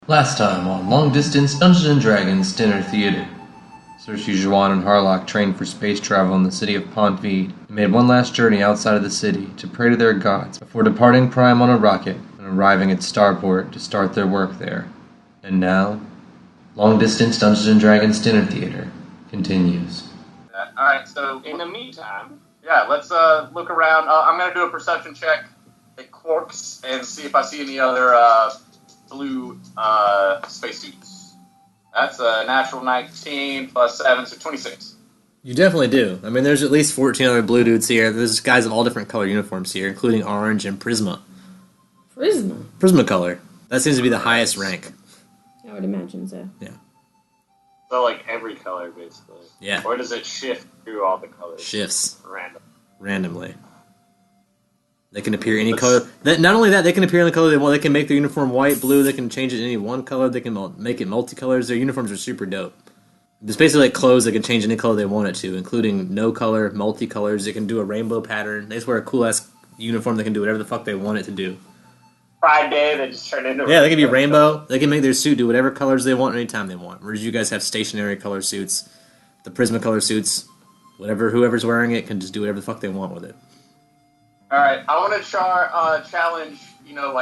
Last time on Long Distance Dungeons & Dragons Dinner Theater. Cersei, Juan, and Harlock trained for space travel in the city of Pont Vide and made one last journey outside of the city to pray to their gods before departing Prime on a rocket and arriving at Starport to start their work there. And now, Long Distance Dungeons & Dragons Dinner Theater continues. Alright, so in the meantime, let's look around. I'm going to do a perception check at Quarks and see if I see any other blue spacesuits. That's a natural 19 plus 7, so 26. You definitely do. I mean, there's at least 14 other blue dudes here. There's guys of all different color uniforms here, including orange and Prisma. Prisma? Prisma color. That seems to be the highest rank. I would imagine so. Yeah. So, like, every color, basically. Yeah. Or does it shift through all the colors? Shifts. Randomly. They can appear any color. Not only that, they can appear any color they want. They can make their uniform white, blue. They can change it to any one color. They can make it multicolors. Their uniforms are super dope. It's basically like clothes. They can change any color they want it to, including no color, multicolors. They can do a rainbow pattern. They just wear a cool-ass uniform. They can do whatever the fuck they want it to do. Pride Day, they just turn into... Yeah, they can be rainbow. They can make their suit do whatever colors they want anytime they want. Whereas you guys have stationary color suits. The Prisma color suits. Whoever's wearing it can just do whatever the fuck they want with it. Alright, I want to challenge,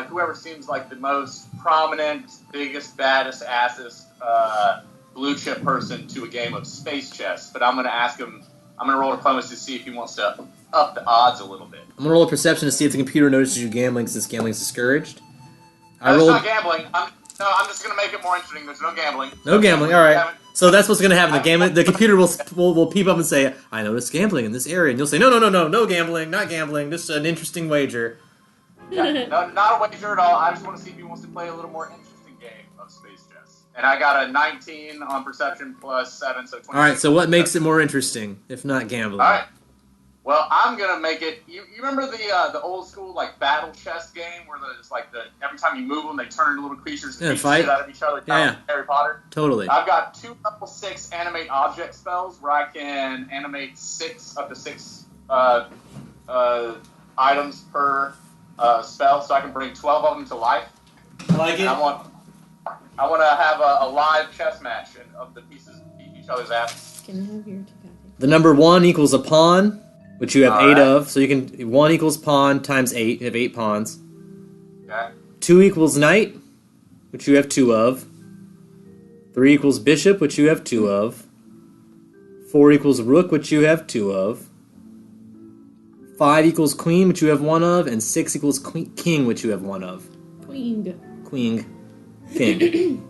whoever seems like the most prominent, biggest, baddest, assest, blue chip person to a game of space chess. But I'm going to ask him, I'm going to roll diplomacy to see if he wants to up the odds a little bit. I'm going to roll a perception to see if the computer notices you gambling since gambling is discouraged. It's not gambling. I'm just going to make it more interesting. There's no gambling. No gambling, alright. So that's what's going to happen. The computer will peep up and say, I noticed gambling in this area. And you'll say, no gambling, not gambling, just an interesting wager. Yeah, no, not a wager at all. I just want to see if he wants to play a little more interesting game of space chess. And I got a 19 on perception plus 7, so 20. Alright, so what makes it more interesting, if not gambling? Alright. Well, I'm going to make it... You remember the old school, battle chess game where every time you move them, they turn into little creatures and beat the shit out of each other? Yeah. Harry Potter? Totally. I've got 2 level 6 animate object spells where I can animate 6 up to 6 items per spell, so I can bring 12 of them to life. I like it. And I want to have a live chess match of the pieces beat each other's asses. Can I have your two copies? The number 1 equals a pawn, which you have All 8 right. of. So you can 1 equals pawn times 8. You have 8 pawns. Okay. 2 equals knight, which you have 2 of. 3 equals bishop, which you have 2 of. 4 equals rook, which you have 2 of. 5 equals queen, which you have 1 of. And 6 equals king, which you have 1 of. Queen. King.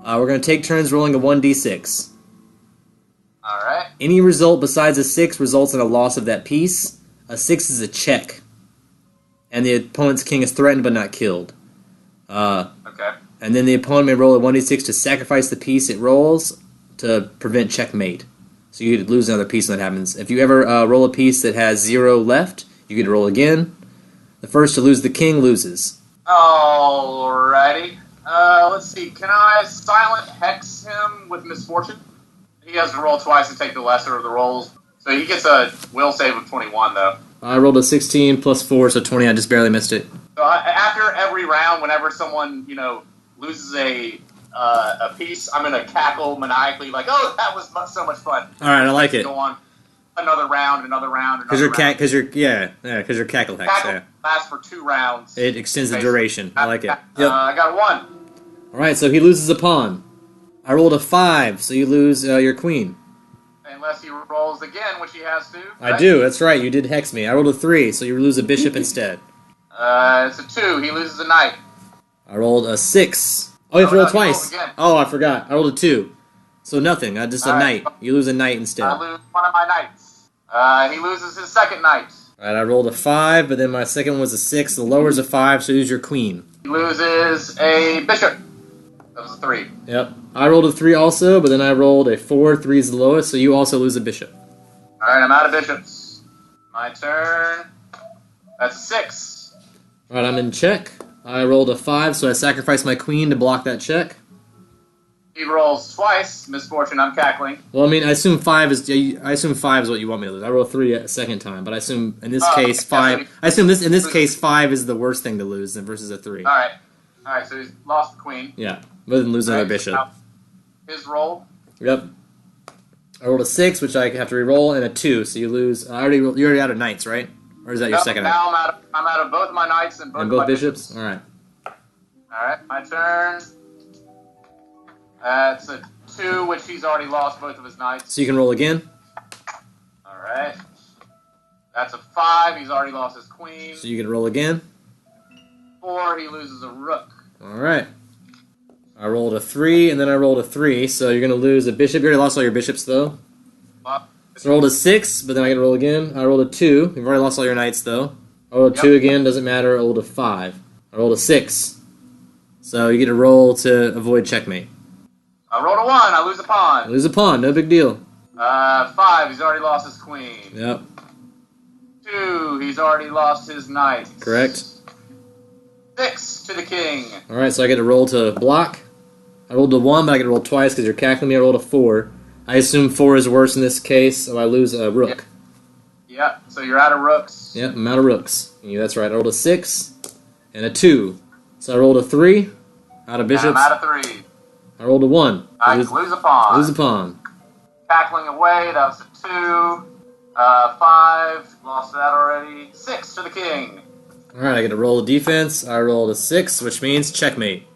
We're going to take turns rolling a 1d6. Alright. Any result besides a 6 results in a loss of that piece. A 6 is a check. And the opponent's king is threatened but not killed. Okay. And then the opponent may roll a 1d6 to sacrifice the piece it rolls to prevent checkmate. So you could lose another piece when that happens. If you ever roll a piece that has 0 left, you get to roll again. The first to lose the king loses. Alrighty. Let's see. Can I silent hex him with misfortune? He has to roll twice and take the lesser of the rolls. So he gets a will save of 21, though. I rolled a 16 plus 4, so 20. I just barely missed it. So after every round, whenever someone, loses a piece, I'm going to cackle maniacally like, oh, that was so much fun. All right, I like it. Go on another round. Because you're cackle hex. Cackle Yeah. lasts for 2 rounds. It extends the duration. I like it. Yep. I got a 1. All right, so he loses a pawn. I rolled a 5, so you lose your queen. Unless he rolls again, which he has to. I right? do, that's right, you did hex me. I rolled a 3, so you lose a bishop instead. It's a 2. He loses a knight. I rolled a 6. Oh, you have to roll twice. Oh, I forgot. I rolled a 2. So nothing, just a knight. You lose a knight instead. I lose one of my knights. He loses his second knight. All right, I rolled a 5, but then my second one was a 6. The lower's a 5, so you lose your queen. He loses a bishop. That was a 3. Yep. I rolled a 3 also, but then I rolled a 4. 3 is the lowest, so you also lose a bishop. Alright, I'm out of bishops. My turn. That's a 6. All right, I'm in check. I rolled a 5, so I sacrificed my queen to block that check. He rolls twice. Misfortune, I'm cackling. Well, I mean, I assume 5 is what you want me to lose. I rolled 3 a second time, but I assume in this case 5. I assume in this case 5 is the worst thing to lose versus a 3. Alright, so he's lost the queen. Yeah. Rather than losing another Right, bishop. now, his roll. Yep. I rolled a 6, which I have to re-roll, and a 2, so you lose. You're already out of knights, right? Or is that your Nope, second? now I'm out of both my knights and both, And of both my bishops? Alright. Alright, my turn. That's a 2, which he's already lost both of his knights. So you can roll again. Alright. That's a 5, he's already lost his queen. So you can roll again. 4, he loses a rook. Alright. I rolled a 3, and then I rolled a 3, so you're going to lose a bishop. You already lost all your bishops, though. So I rolled a 6, but then I get to roll again. I rolled a 2. You've already lost all your knights, though. I rolled a 2 again, doesn't matter. I rolled a 5. I rolled a 6. So you get to roll to avoid checkmate. I rolled a 1, I lose a pawn. Lose a pawn, no big deal. 5, he's already lost his queen. Yep. 2, he's already lost his knight. Correct. 6 to the king. Alright, so I get to roll to block. I rolled a 1, but I get to roll twice because you're cackling me. I rolled a 4. I assume 4 is worse in this case, so I lose a rook. Yep, so you're out of rooks. Yep, I'm out of rooks. Yeah, that's right. I rolled a 6 and a 2. So I rolled a 3 out of bishops. And I'm out of 3. I rolled a 1. I lose a pawn. Lose a pawn. Tackling away, that was a 2. 5, lost that already. 6 to the king. Alright, I get to roll a defense. I rolled a 6, which means checkmate.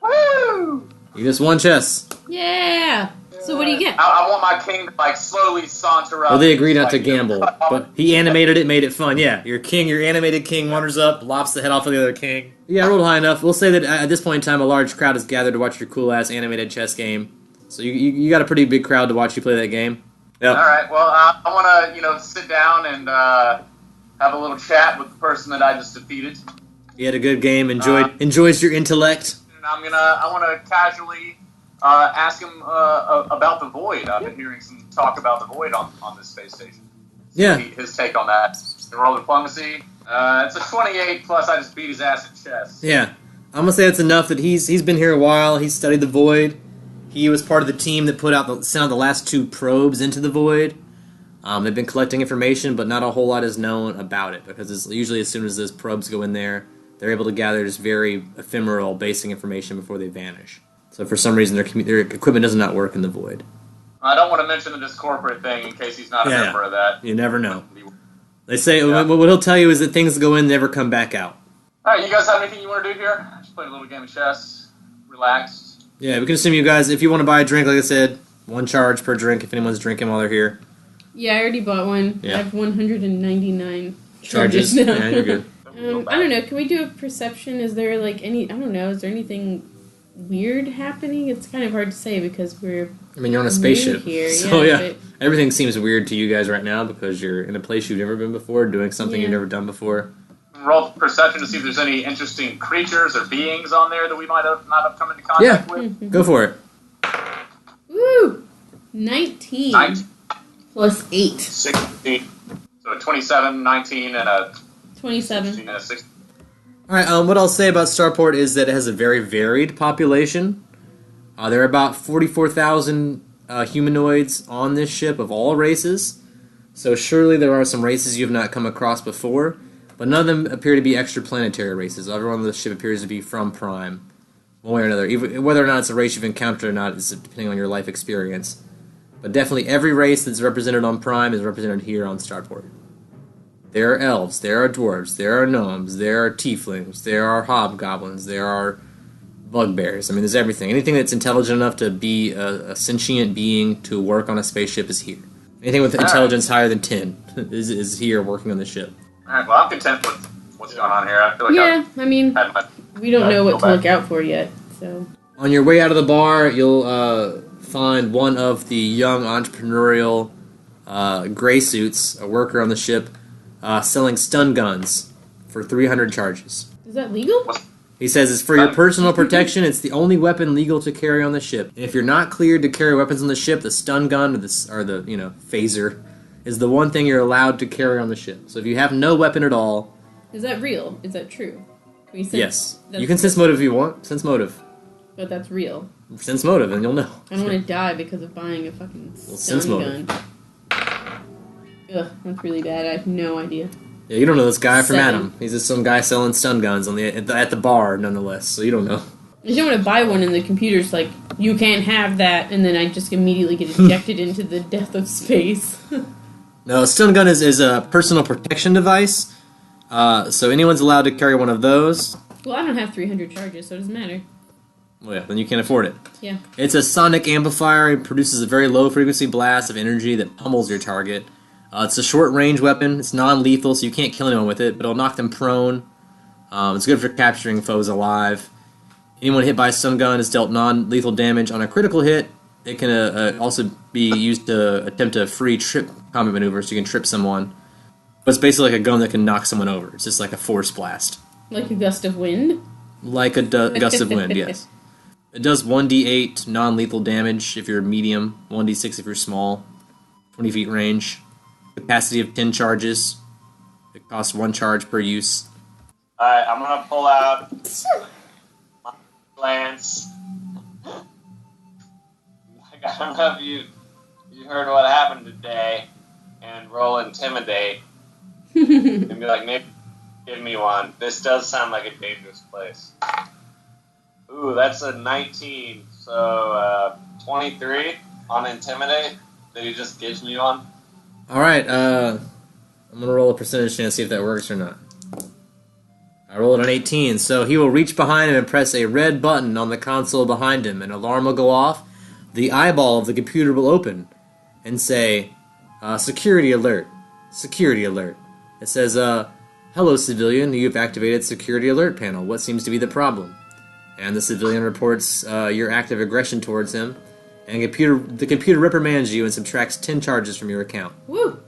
Woo! You just won chess. Yeah. So what do you get? I want my king to like slowly saunter up. Well, they agreed not to Like, gamble, but he animated it, made it fun. Yeah, your animated king wanders up, lops the head off of the other king. Yeah, I rolled high enough. We'll say that at this point in time, a large crowd has gathered to watch your cool-ass animated chess game. So you got a pretty big crowd to watch you play that game. Yep. All right. Well, I want to sit down and have a little chat with the person that I just defeated. You had a good game. Enjoys your intellect. And I want to casually ask him about the void. I've been hearing some talk about the void on this space station. Yeah. His take on that. The roll diplomacy. It's a 28 plus. I just beat his ass at chess. Yeah. I'm gonna say that's enough. That he's been here a while. He's studied the void. He was part of the team that sent out the last 2 probes into the void. They've been collecting information, but not a whole lot is known about it because it's usually as soon as those probes go in there, they're able to gather just very ephemeral, basic information before they vanish. So for some reason, their equipment does not work in the void. I don't want to mention this corporate thing in case he's not a member of that. You never know. They say what he'll tell you is that things go in, never come back out. All right, you guys have anything you want to do here? Just play a little game of chess, relax. Yeah, we can assume you guys, if you want to buy a drink, like I said, 1 charge per drink if anyone's drinking while they're here. Yeah, I already bought one. Yeah. I have 199 charges now. Yeah, you're good. I don't know. Can we do a perception? Is there like any? I don't know. Is there anything weird happening? It's kind of hard to say because we're. I mean, you're on a spaceship, here, so yeah, everything seems weird to you guys right now because you're in a place you've never been before, doing something you've never done before. Roll perception to see if there's any interesting creatures or beings on there that we might have not have come into contact with. Go for it. Woo! 19. 19. Plus 8. 16. So a 27, 19, and a 27. 16 and a 16. Alright, what I'll say about Starport is that it has a very varied population. There are about 44,000 humanoids on this ship of all races. So surely there are some races you have not come across before, but none of them appear to be extraplanetary races. Everyone on the ship appears to be from Prime, one way or another. Even, whether or not it's a race you've encountered or not is depending on your life experience. But definitely every race that's represented on Prime is represented here on Starport. There are elves, there are dwarves, there are gnomes, there are tieflings, there are hobgoblins, there are bugbears. I mean, there's everything. Anything that's intelligent enough to be a sentient being to work on a spaceship is here. Anything with intelligence higher than 10 is here working on the ship. Alright, well, I'm content with what's going on here. I feel like I mean, we don't know what to look out for yet, so... On your way out of the bar, you'll find one of the young entrepreneurial gray suits, a worker on the ship, selling stun guns for 300 charges. Is that legal? He says it's for your personal protection. It's the only weapon legal to carry on the ship. And if you're not cleared to carry weapons on the ship, the stun gun or the phaser is the one thing you're allowed to carry on the ship. So if you have no weapon at all... Is that real? Is that true? Can you sense yes. You can sense motive if you want. Sense motive. But that's real. Sense motive, and you'll know. I don't want to die because of buying a fucking stun sense motive. gun. Ugh, that's really bad. I have no idea. Yeah, you don't know this guy from 7. Adam. He's just some guy selling stun guns at the bar, nonetheless. So you don't know. I don't want to buy one and the computer's like, you can't have that, and then I just immediately get ejected into the death of space. No, a stun gun is a personal protection device, so anyone's allowed to carry one of those. Well, I don't have 300 charges, so it doesn't matter. Well, yeah, then you can't afford it. Yeah. It's a sonic amplifier. It produces a very low-frequency blast of energy that pummels your target. It's a short-range weapon. It's non-lethal, so you can't kill anyone with it, but it'll knock them prone. It's good for capturing foes alive. Anyone hit by a stun gun is dealt non-lethal damage on a critical hit. It can also be used to attempt a free trip combat maneuver, so you can trip someone. But it's basically like a gun that can knock someone over. It's just like a force blast. Like a gust of wind? Like a gust of wind, yes. It does 1d8 non-lethal damage if you're medium, 1d6 if you're small, 20 feet range. Capacity of 10 charges. It costs 1 charge per use. Alright, I'm gonna pull out my lance. I don't know if you heard what happened today, and roll intimidate, and be like, maybe give me one. This does sound like a dangerous place. Ooh, that's a 19, so 23 on intimidate. That he just gives me one. All right, I'm gonna roll a percentage chance to see if that works or not. I rolled an 18, so he will reach behind him and press a red button on the console behind him. An alarm will go off. The eyeball of the computer will open and say, security alert, security alert. It says, hello civilian, you have activated security alert panel. What seems to be the problem? And the civilian reports your act of aggression towards him, and the computer reprimands you and subtracts 10 charges from your account. Woo!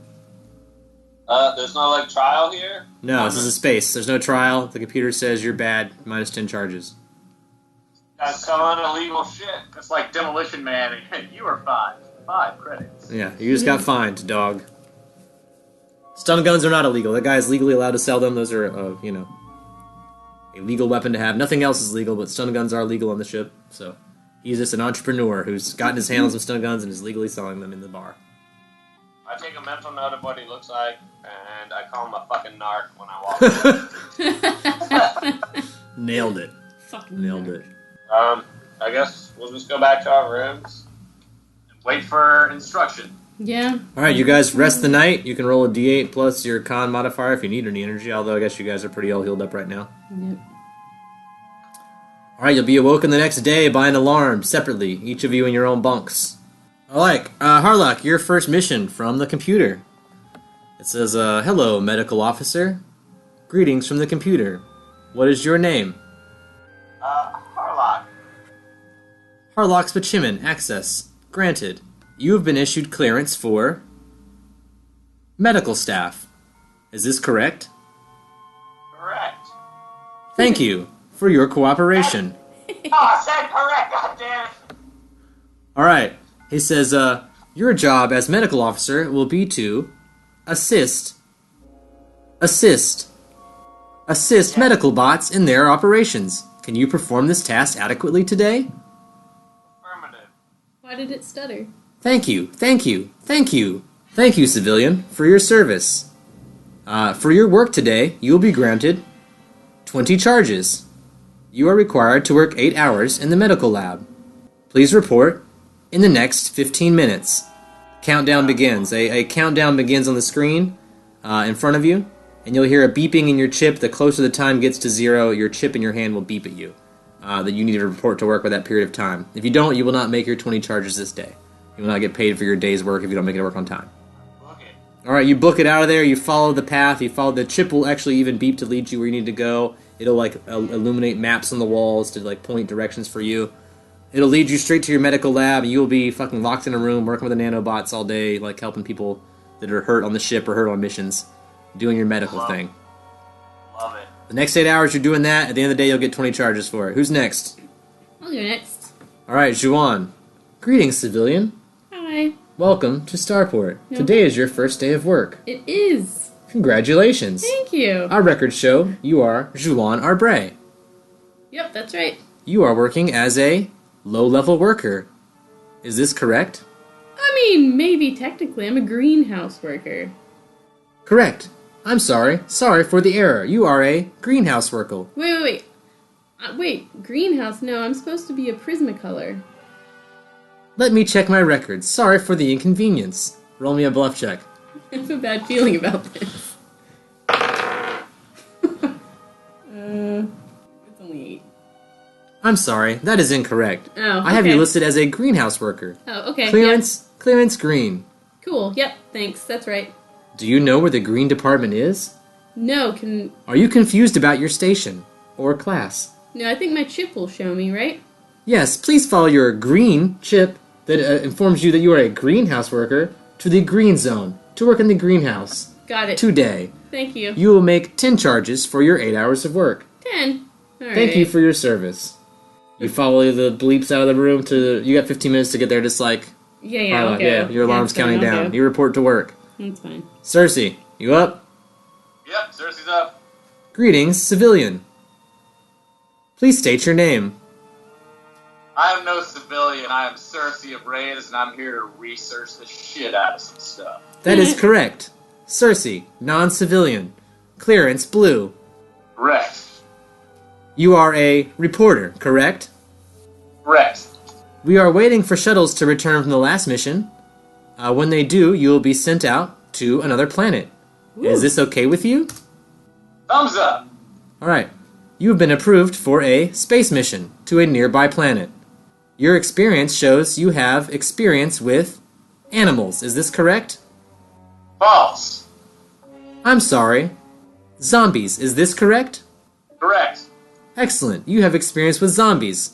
There's no, like, trial here? No, this is a space. There's no trial. The computer says you're bad, minus 10 charges. That's some illegal shit. It's like Demolition Man. You are fined. 5 credits. Yeah, you just got fined, dog. Stun guns are not illegal. That guy is legally allowed to sell them. Those are, a legal weapon to have. Nothing else is legal, but stun guns are legal on the ship. So he's just an entrepreneur who's gotten his hands on some stun guns and is legally selling them in the bar. I take a mental note of what he looks like, and I call him a fucking narc when I walk in. Nailed it. Fucking Nailed it. I guess we'll just go back to our rooms and wait for instruction. Yeah. Alright, you guys rest the night. You can roll a d8 plus your con modifier if you need any energy, although I guess you guys are pretty all healed up right now. Yep. Alright, you'll be awoken the next day by an alarm, separately, each of you in your own bunks. Alright, Harlock, your first mission from the computer. It says, hello, medical officer. Greetings from the computer. What is your name? Harlock. Harlock Spachimin, access. Granted. You have been issued clearance for medical staff. Is this correct? Correct. Thank you for your cooperation. Oh, I said correct, goddammit! Alright, he says, your job as medical officer will be to assist medical bots in their operations. Can you perform this task adequately today? Affirmative. Why did it stutter? Thank you, thank you, thank you. Thank you, civilian, for your service. For your work today, you will be granted 20 charges. You are required to work 8 hours in the medical lab. Please report in the next 15 minutes. Countdown begins. A countdown begins on the screen in front of you, and you'll hear a beeping in your chip. The closer the time gets to 0, your chip in your hand will beep at you. That you need to report to work by that period of time. If you don't, you will not make your 20 charges this day. You will not get paid for your day's work if you don't make it to work on time. Book it. Alright, you book it out of there, you follow the path, the chip will actually even beep to lead you where you need to go. It'll illuminate maps on the walls to point directions for you. It'll lead you straight to your medical lab, and you will be fucking locked in a room working with the nanobots all day, helping people that are hurt on the ship or hurt on missions, doing your medical thing. Love it. The next 8 hours you're doing that, at the end of the day you'll get 20 charges for it. Who's next? I'll go next. Alright, Juan. Greetings, civilian. Hi. Welcome to Starport. No. Today is your first day of work. It is. Congratulations. Thank you. Our records show you are Juan Arbre. Yep, that's right. You are working as a low-level worker. Is this correct? I mean, maybe technically. I'm a greenhouse worker. Correct. I'm sorry. Sorry for the error. You are a greenhouse worker. Wait. Wait, greenhouse? No, I'm supposed to be a Prismacolor. Let me check my records. Sorry for the inconvenience. Roll me a bluff check. I have a bad feeling about this. It's only 8. I'm sorry, that is incorrect. Oh, I have okay. you listed as a greenhouse worker. Oh, okay. Clearance green. Cool. Yep. Thanks. That's right. Do you know where the green department is? No, Are you confused about your station or class? No, I think my chip will show me, right? Yes, please follow your green chip that informs you that you are a greenhouse worker to the green zone to work in the greenhouse. Got it. Today. Thank you. You will make 10 charges for your 8 hours of work. 10. All right. Thank you for your service. You follow the bleeps out of the room you got 15 minutes to get there, just like... Yeah, Harlock, okay. yeah, your alarm's Yeah, counting fine, down. okay. You report to work. That's fine. Cersei, you up? Yep, Cersei's up. Greetings, civilian. Please state your name. I am no civilian. I am Cersei of Reyes, and I'm here to research the shit out of some stuff. That is correct. Cersei, non-civilian. Clearance blue. Correct. You are a reporter, correct? Correct. We are waiting for shuttles to return from the last mission. When they do, you will be sent out to another planet. Ooh. Is this okay with you? Thumbs up. Alright. You have been approved for a space mission to a nearby planet. Your experience shows you have experience with animals. Is this correct? False. I'm sorry. Zombies. Is this correct? Correct. Excellent. You have experience with zombies.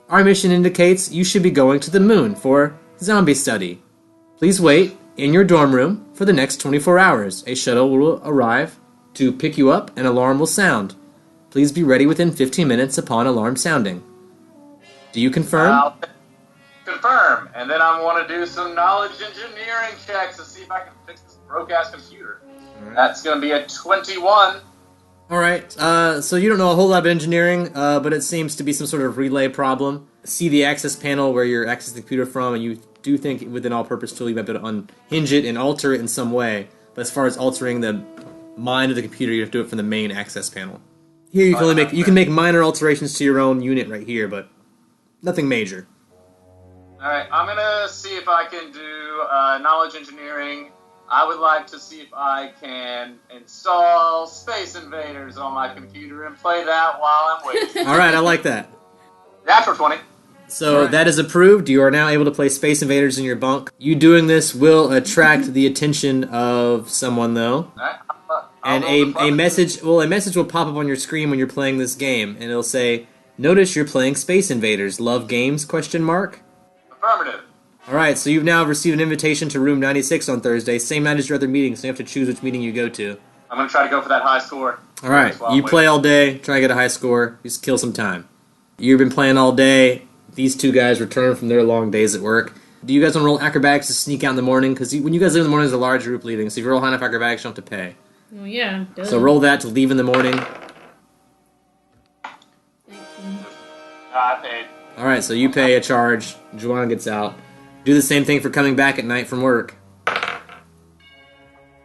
Our mission indicates you should be going to the moon for zombie study. Please wait in your dorm room for the next 24 hours. A shuttle will arrive to pick you up and alarm will sound. Please be ready within 15 minutes upon alarm sounding. Do you confirm? I'll confirm, and then I want to do some knowledge engineering checks to see if I can fix this broke-ass computer. That's going to be a 21. Alright, so you don't know a whole lot about engineering, but it seems to be some sort of relay problem. See the access panel where you're accessing the computer from, and you do think with an all-purpose tool you might be able to unhinge it and alter it in some way. But as far as altering the mind of the computer, you have to do it from the main access panel. Here you can make minor alterations to your own unit right here, but nothing major. Alright, I'm going to see if I can do knowledge engineering. I would like to see if I can install Space Invaders on my computer and play that while I'm waiting. Alright, I like that. Natural 20. So Right. that is approved. You are now able to play Space Invaders in your bunk. You doing this will attract the attention of someone, though. Alright, And a message will pop up on your screen when you're playing this game, and it'll say, "Notice you're playing Space Invaders. Love games?" ? Affirmative. Alright, so you've now received an invitation to room 96 on Thursday, same night as your other meeting, so you have to choose which meeting you go to. I'm going to try to go for that high score. Alright, While I'm you play waiting. all day, try to get a high score, just kill some time. You've been playing all day, these two guys return from their long days at work. Do you guys want to roll acrobatics to sneak out in the morning? Because when you guys leave in the morning, there's a large group leaving, so if you roll high enough acrobatics, you don't have to pay. Oh, yeah. Duh. So roll that to leave in the morning. 19. I paid. Alright, so you pay a charge, Juwan gets out. Do the same thing for coming back at night from work.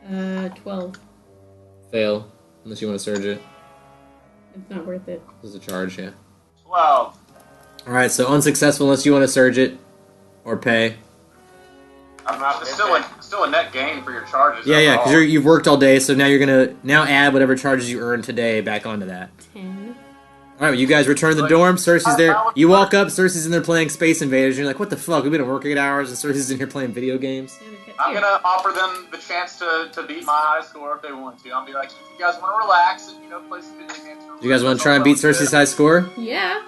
12. Fail, unless you want to surge it. It's not worth it. This is a charge, yeah. 12. Alright, so unsuccessful unless you want to surge it or pay. I'm not. It's still a net gain for your charges. Yeah, overall. because you've worked all day, so now you're gonna add whatever charges you earned today back onto that. 10. Alright, well, you guys return to the dorm, Cersei's there. You walk up, Cersei's in there playing Space Invaders, and you're like, what the fuck, we've been at work 8 hours, and Cersei's in here playing video games? Yeah, they I'm got gonna offer them the chance to beat my high score if they want to. I'll be like, if you guys want to relax and play some video games. You guys want to try and beat Cersei's high score? Yeah.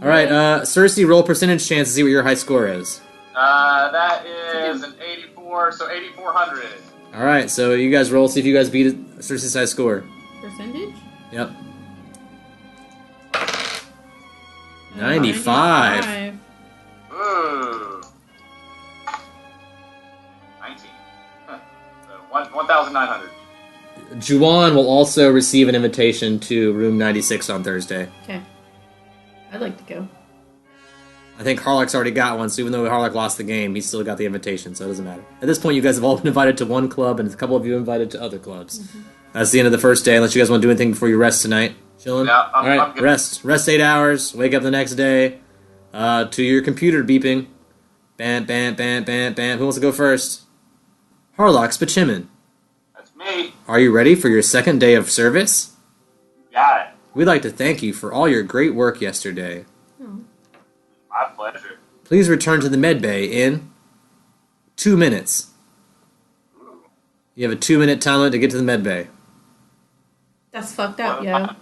Alright, Cersei, roll percentage chance to see what your high score is. That is an 84, so 8,400. Alright, so you guys roll, see if you guys beat Cersei's high score. Percentage? Yep. 95. 95. Ooh. 19. Huh. So 1,900. Juwan will also receive an invitation to room 96 on Thursday. Okay. I'd like to go. I think Harlock's already got one, so even though Harlock lost the game, he still got the invitation, so it doesn't matter. At this point, you guys have all been invited to one club, and a couple of you invited to other clubs. That's the end of the first day, unless you guys want to do anything before you rest tonight. Chilling? Yeah, I'm Alright, good. rest. Rest 8 hours, wake up the next day, to your computer beeping. Bam, bam, bam, bam, bam. Who wants to go first? Harlock Spachimin. That's me. Are you ready for your second day of service? Got it. We'd like to thank you for all your great work yesterday. Oh. My pleasure. Please return to the medbay in 2 minutes. You have a 2-minute time limit to get to the medbay. That's fucked up, What, yo. Can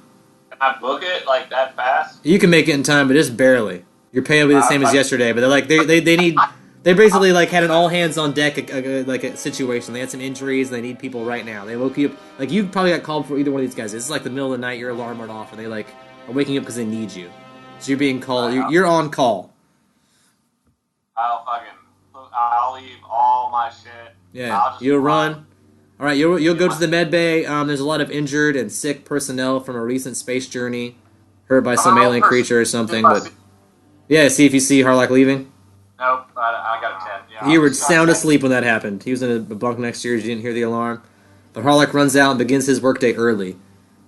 I book it like that fast? You can make it in time, but just barely. Your pay will be the same as yesterday, but they're like they basically like had an all hands on deck like a situation. They had some injuries. They need people right now. They woke you up like you probably got called for either one of these guys. This is like the middle of the night. Your alarm went off, and they like are waking you up because they need you. So you're being called. You're on call. I'll leave all my shit. Yeah, you'll run. All right, you'll go to the med bay. There's a lot of injured and sick personnel from a recent space journey, hurt by some alien creature or something. But yeah, see if you see Harlock leaving. Nope, I got a 10. Yeah, You were sound asleep when that happened. He was in a bunk next to yours. You didn't hear the alarm. But Harlock runs out and begins his workday early,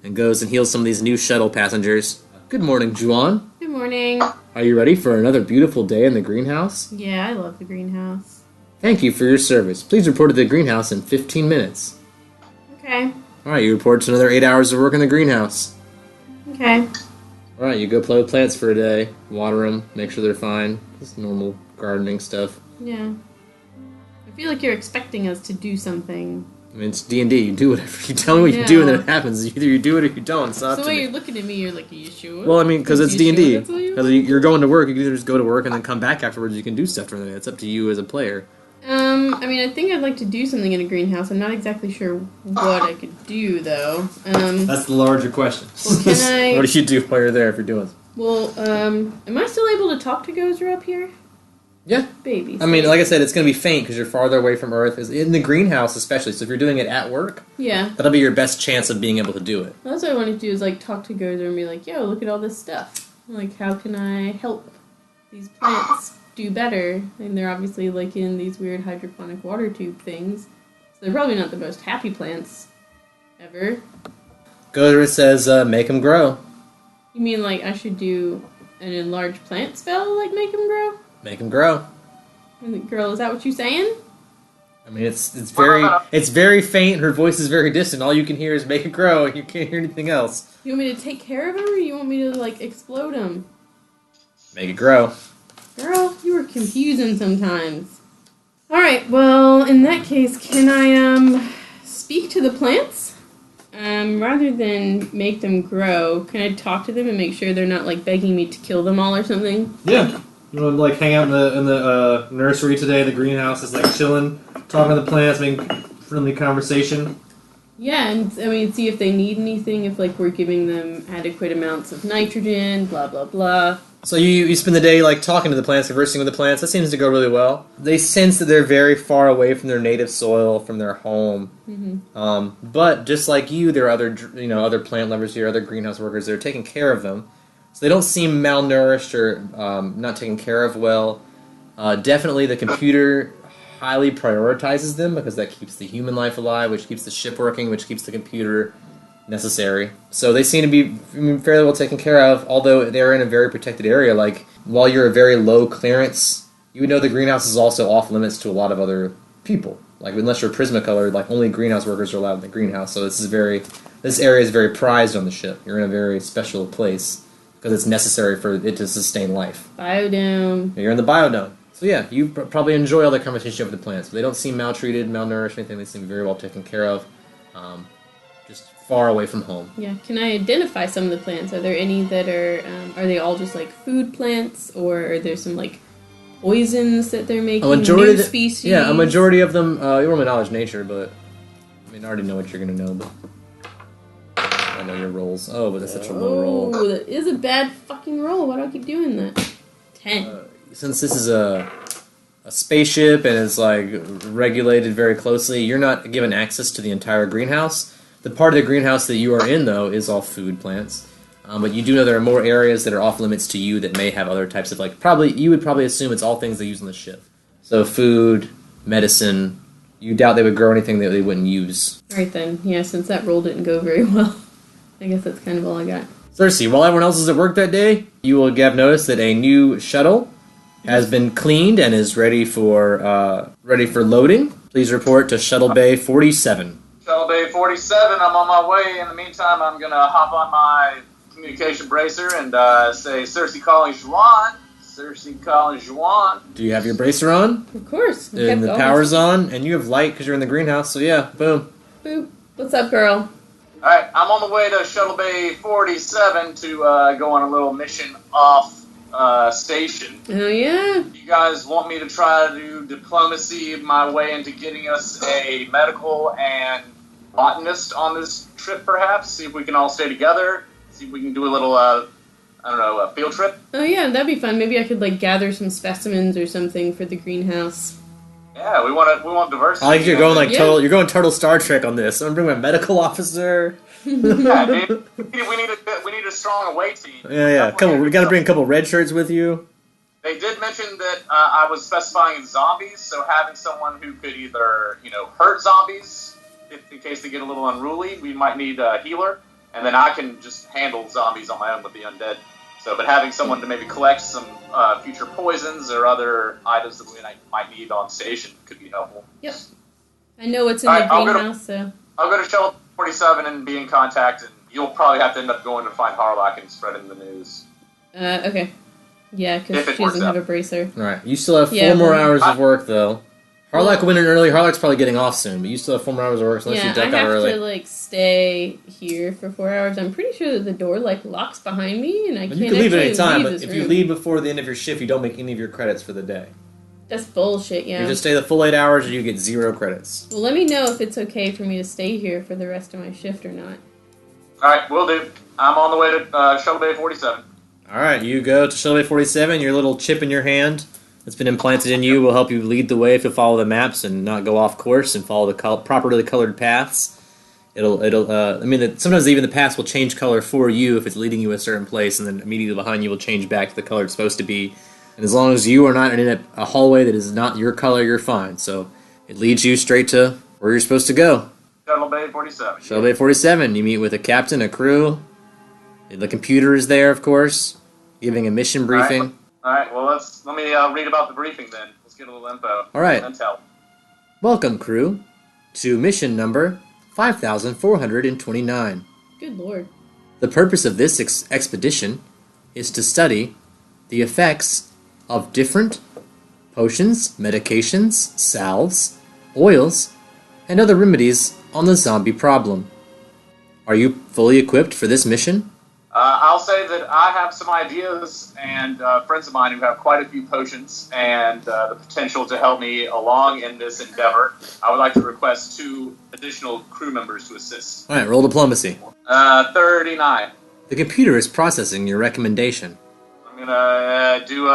and goes and heals some of these new shuttle passengers. Good morning, Juan. Good morning. Are you ready for another beautiful day in the greenhouse? Yeah, I love the greenhouse. Thank you for your service. Please report to the greenhouse in 15 minutes. Okay. Alright, you report to another 8 hours of work in the greenhouse. Okay. Alright, you go play with plants for a day, water them, make sure they're fine. Just normal gardening stuff. Yeah. I feel like you're expecting us to do something. I mean, it's D&D. You do whatever. You tell me what you do and then it happens. Either you do it or you don't. It's not So up the to way me. you're looking at me, you're like, are you sure? Well, I mean, because it's You D&D. sure that's what you Because you're going to work, you can either just go to work and then come back afterwards. You can do stuff during the day. It's up to you as a player. I mean, I think I'd like to do something in a greenhouse. I'm not exactly sure what I could do, though. That's the larger question. Well, can I- What do you do while you're there if you're doing it? Well, am I still able to talk to Gozer up here? Yeah. Babies. I mean, like I said, it's going to be faint because you're farther away from Earth. In the greenhouse, especially. So if you're doing it at work, Yeah. that'll be your best chance of being able to do it. Well, that's what I wanted to do is, like, talk to Gozer and be like, yo, look at all this stuff. Like, how can I help these plants do better? And they're obviously, like, in these weird hydroponic water tube things. So they're probably not the most happy plants ever. Gozer says, make them grow. You mean, like, I should do an enlarged plant spell, like, make them grow? Make them grow. And the girl, is that what you saying? I mean, it's very faint. Her voice is very distant. All you can hear is "make it grow," and you can't hear anything else. You want me to take care of them, or you want me to, like, explode them? Make it grow. Girl, you are confusing sometimes. Alright, well, in that case, can I, speak to the plants? Rather than make them grow, can I talk to them and make sure they're not, like, begging me to kill them all or something? Yeah. You want to like hang out in the nursery today? The greenhouse is like chilling, talking to the plants, making friendly conversation. Yeah, and, I mean, see if they need anything, if, like, we're giving them adequate amounts of nitrogen, blah, blah, blah. So you spend the day like talking to the plants, conversing with the plants. That seems to go really well. They sense that they're very far away from their native soil, from their home. Mm-hmm. But just like you, there are other plant lovers here, other greenhouse workers that are taking care of them. So they don't seem malnourished or not taken care of well. Definitely the computer highly prioritizes them because that keeps the human life alive, which keeps the ship working, which keeps the computer necessary. So they seem to be fairly well taken care of, although they're in a very protected area. Like, while you're a very low clearance, you would know the greenhouse is also off limits to a lot of other people. Like, unless you're Prismacolor, like, only greenhouse workers are allowed in the greenhouse. So this area is very prized on the ship. You're in a very special place because it's necessary for it to sustain life. Biodome. You're in the biodome. So yeah, you probably enjoy all the conversation over the plants. They don't seem maltreated, malnourished, anything. They seem very well taken care of. Just far away from home. Yeah, can I identify some of the plants? Are there any that are they all just, like, food plants, or are there some, like, poisons that they're making? A majority new of species? Yeah, a majority of them, you roll my knowledge nature, but, I mean, I already know what you're going to know, but I know your rolls. Oh, but that's such a low roll. Oh, that is a bad fucking roll. Why do I keep doing that? 10. Since this is a spaceship and it's, like, regulated very closely, you're not given access to the entire greenhouse. The part of the greenhouse that you are in, though, is all food plants. But you do know there are more areas that are off limits to you that may have other types of, like, you would probably assume it's all things they use on the ship. So food, medicine, you doubt they would grow anything that they wouldn't use. Alright then. Yeah, since that roll didn't go very well, I guess that's kind of all I got. Cersei, while everyone else is at work that day, you will have noticed that a new shuttle has been cleaned and is ready for loading. Please report to Shuttle Bay 47. Shuttle Bay 47, I'm on my way. In the meantime, I'm going to hop on my communication bracer and say, Cersei calling Juan. Cersei calling Juan. Do you have your bracer on? Of course. And the power's on, and you have light because you're in the greenhouse, so yeah, boom. Boop. What's up, girl? Alright, I'm on the way to Shuttle Bay 47 to go on a little mission off station. Oh, yeah? You guys want me to try to do diplomacy my way into getting us a medical and botanist on this trip, perhaps? See if we can all stay together. See if we can do a little, a field trip. Oh, yeah, that'd be fun. Maybe I could, gather some specimens or something for the greenhouse. Yeah, we want diversity. I like you're going you're going total Star Trek on this. I'm gonna bring my medical officer. Yeah, dude, we need a strong away team. Yeah. We gotta bring a couple red shirts with you. They did mention that I was specifying zombies, so having someone who could either hurt zombies in case they get a little unruly, we might need a healer, and then I can just handle zombies on my own with the undead. So, but having someone to maybe collect some future poisons or other items that we might need on station could be helpful. Yep. I know what's in the greenhouse, so... I'll go to Shuttle 47 and be in contact, and you'll probably have to end up going to find Harlock and spreading the news. Okay. Yeah, because she doesn't have a bracer. Alright, you still have 4 more hours of work, though. Harlock went in early. Harlock's probably getting off soon, but you still have 4 more hours of work unless you duck out early. I have to, stay here for 4 hours. I'm pretty sure that the door, locks behind me, and I can't You can leave at any time, but if you leave before the end of your shift, you don't make any of your credits for the day. That's bullshit, yeah. You just stay the full 8 hours and you get 0 credits. Well, let me know if it's okay for me to stay here for the rest of my shift or not. Alright, will do. I'm on the way to Shuttle Bay 47. Alright, you go to Shuttle Bay 47, your little chip in your hand that's been implanted in you will help you lead the way if you follow the maps and not go off course and follow the properly colored paths. Sometimes even the paths will change color for you if it's leading you a certain place, and then immediately behind you will change back to the color it's supposed to be. And as long as you are not in a hallway that is not your color, you're fine. So it leads you straight to where you're supposed to go. Shuttle Bay 47. Shuttle Bay 47. You meet with a captain, a crew. The computer is there, of course, giving a mission briefing. All right. Well, let me read about the briefing then. Let's get a little info. All right. Intel. Welcome, crew, to mission number 5429. Good lord. The purpose of this expedition is to study the effects of different potions, medications, salves, oils, and other remedies on the zombie problem. Are you fully equipped for this mission? I'll say that I have some ideas and friends of mine who have quite a few potions and the potential to help me along in this endeavor. I would like to request 2 additional crew members to assist. All right, roll diplomacy. 39. The computer is processing your recommendation. I'm going to do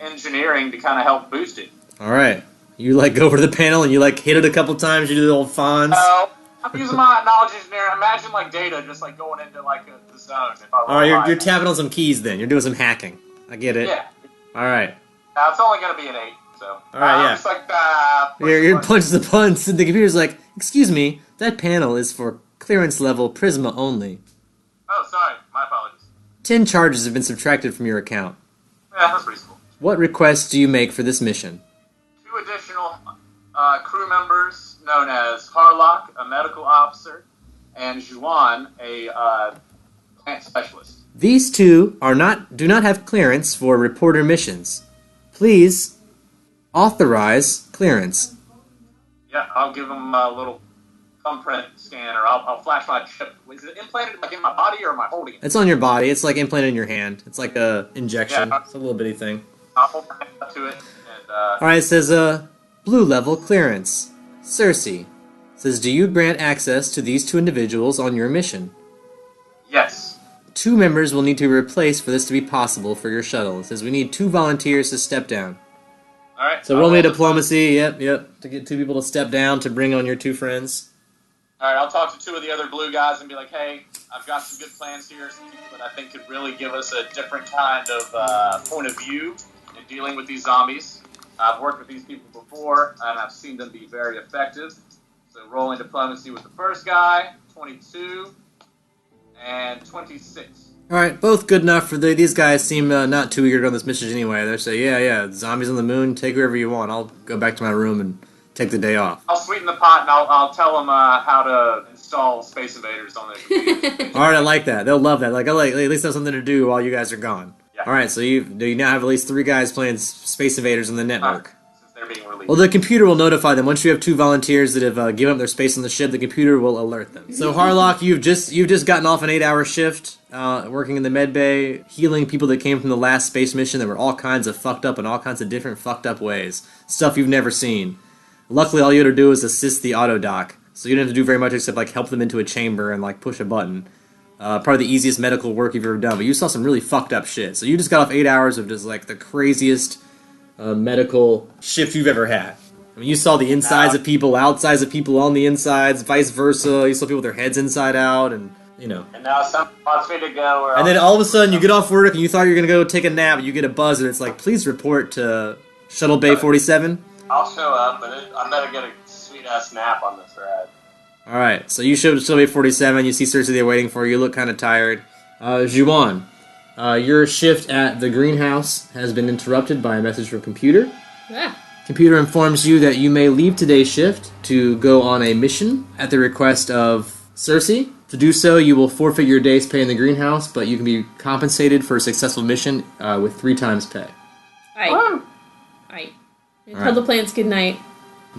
engineering to kind of help boost it. All right. You go over to the panel and you hit it a couple times, you do the old fawns. I'm using my knowledge engineering. Imagine data just going into the zone. All right, you're tapping on some keys then. You're doing some hacking. I get it. Yeah. All right. It's only going to be an 8. So. All right, yeah. Just you're punches the punch, and the computer's like, "Excuse me, that panel is for clearance level Prisma only." Oh, sorry. My apologies. 10 charges have been subtracted from your account. Yeah, that's pretty cool. What requests do you make for this mission? 2 additional crew members known as Harlock, a medical officer, and Juan, a plant specialist. These 2 do not have clearance for reporter missions. Please authorize clearance. Yeah, I'll give them a little thumbprint scanner. I'll flash my chip. Is it implanted in my body or am I holding it? It's on your body. It's implanted in your hand. It's like a injection. Yeah, it's a little bitty thing. I'll hold my hand up to it. And, all right, it says blue level clearance. Cersei says, do you grant access to these 2 individuals on your mission? Yes. 2 members will need to be replaced for this to be possible for your shuttle. It says we need 2 volunteers to step down. All right. So roll me a diplomacy. Yep. To get 2 people to step down to bring on your 2 friends. All right. I'll talk to 2 of the other blue guys and be like, hey, I've got some good plans here. Some people that I think could really give us a different kind of point of view in dealing with these zombies. I've worked with these people before, and I've seen them be very effective. So rolling diplomacy with the first guy, 22, and 26. All right, both good enough for these guys. Seem not too eager to go on this mission anyway. They say, yeah, zombies on the moon. Take whoever you want. I'll go back to my room and take the day off. I'll sweeten the pot and I'll tell them how to install Space Invaders on their All right, I like that. They'll love that. Like, I like at least have something to do while you guys are gone. Yeah. All right, so you now have at least 3 guys playing Space Invaders on the network. Since they're being released. Well, the computer will notify them. Once you have 2 volunteers that have given up their space on the ship, the computer will alert them. So, Harlock, you've just gotten off an 8-hour shift, working in the med bay, healing people that came from the last space mission that were all kinds of fucked up in all kinds of different fucked up ways. Stuff you've never seen. Luckily, all you had to do is assist the auto doc, so you didn't have to do very much except like help them into a chamber and like push a button. Probably the easiest medical work you've ever done, but you saw some really fucked up shit. So you just got off 8 hours of just like the craziest medical shift you've ever had. I mean, you saw the insides of people, outsides of people on the insides, vice versa. You saw people with their heads inside out, and you know. And now someone wants me to go. And then all of a sudden, you get off work and you thought you were gonna go take a nap. And you get a buzz, and it's like, please report to Shuttle Bay 47. I'll show up, but I better get a sweet ass nap on this ride. All right, so you show up to Shuttle Bay 47. You see Cersei there waiting for you. You look kind of tired. Juwan, your shift at the greenhouse has been interrupted by a message from computer. Ah. Computer informs you that you may leave today's shift to go on a mission at the request of Cersei. To do so, you will forfeit your day's pay in the greenhouse, but you can be compensated for a successful mission with 3 times pay. Aye. Tell the plants good night.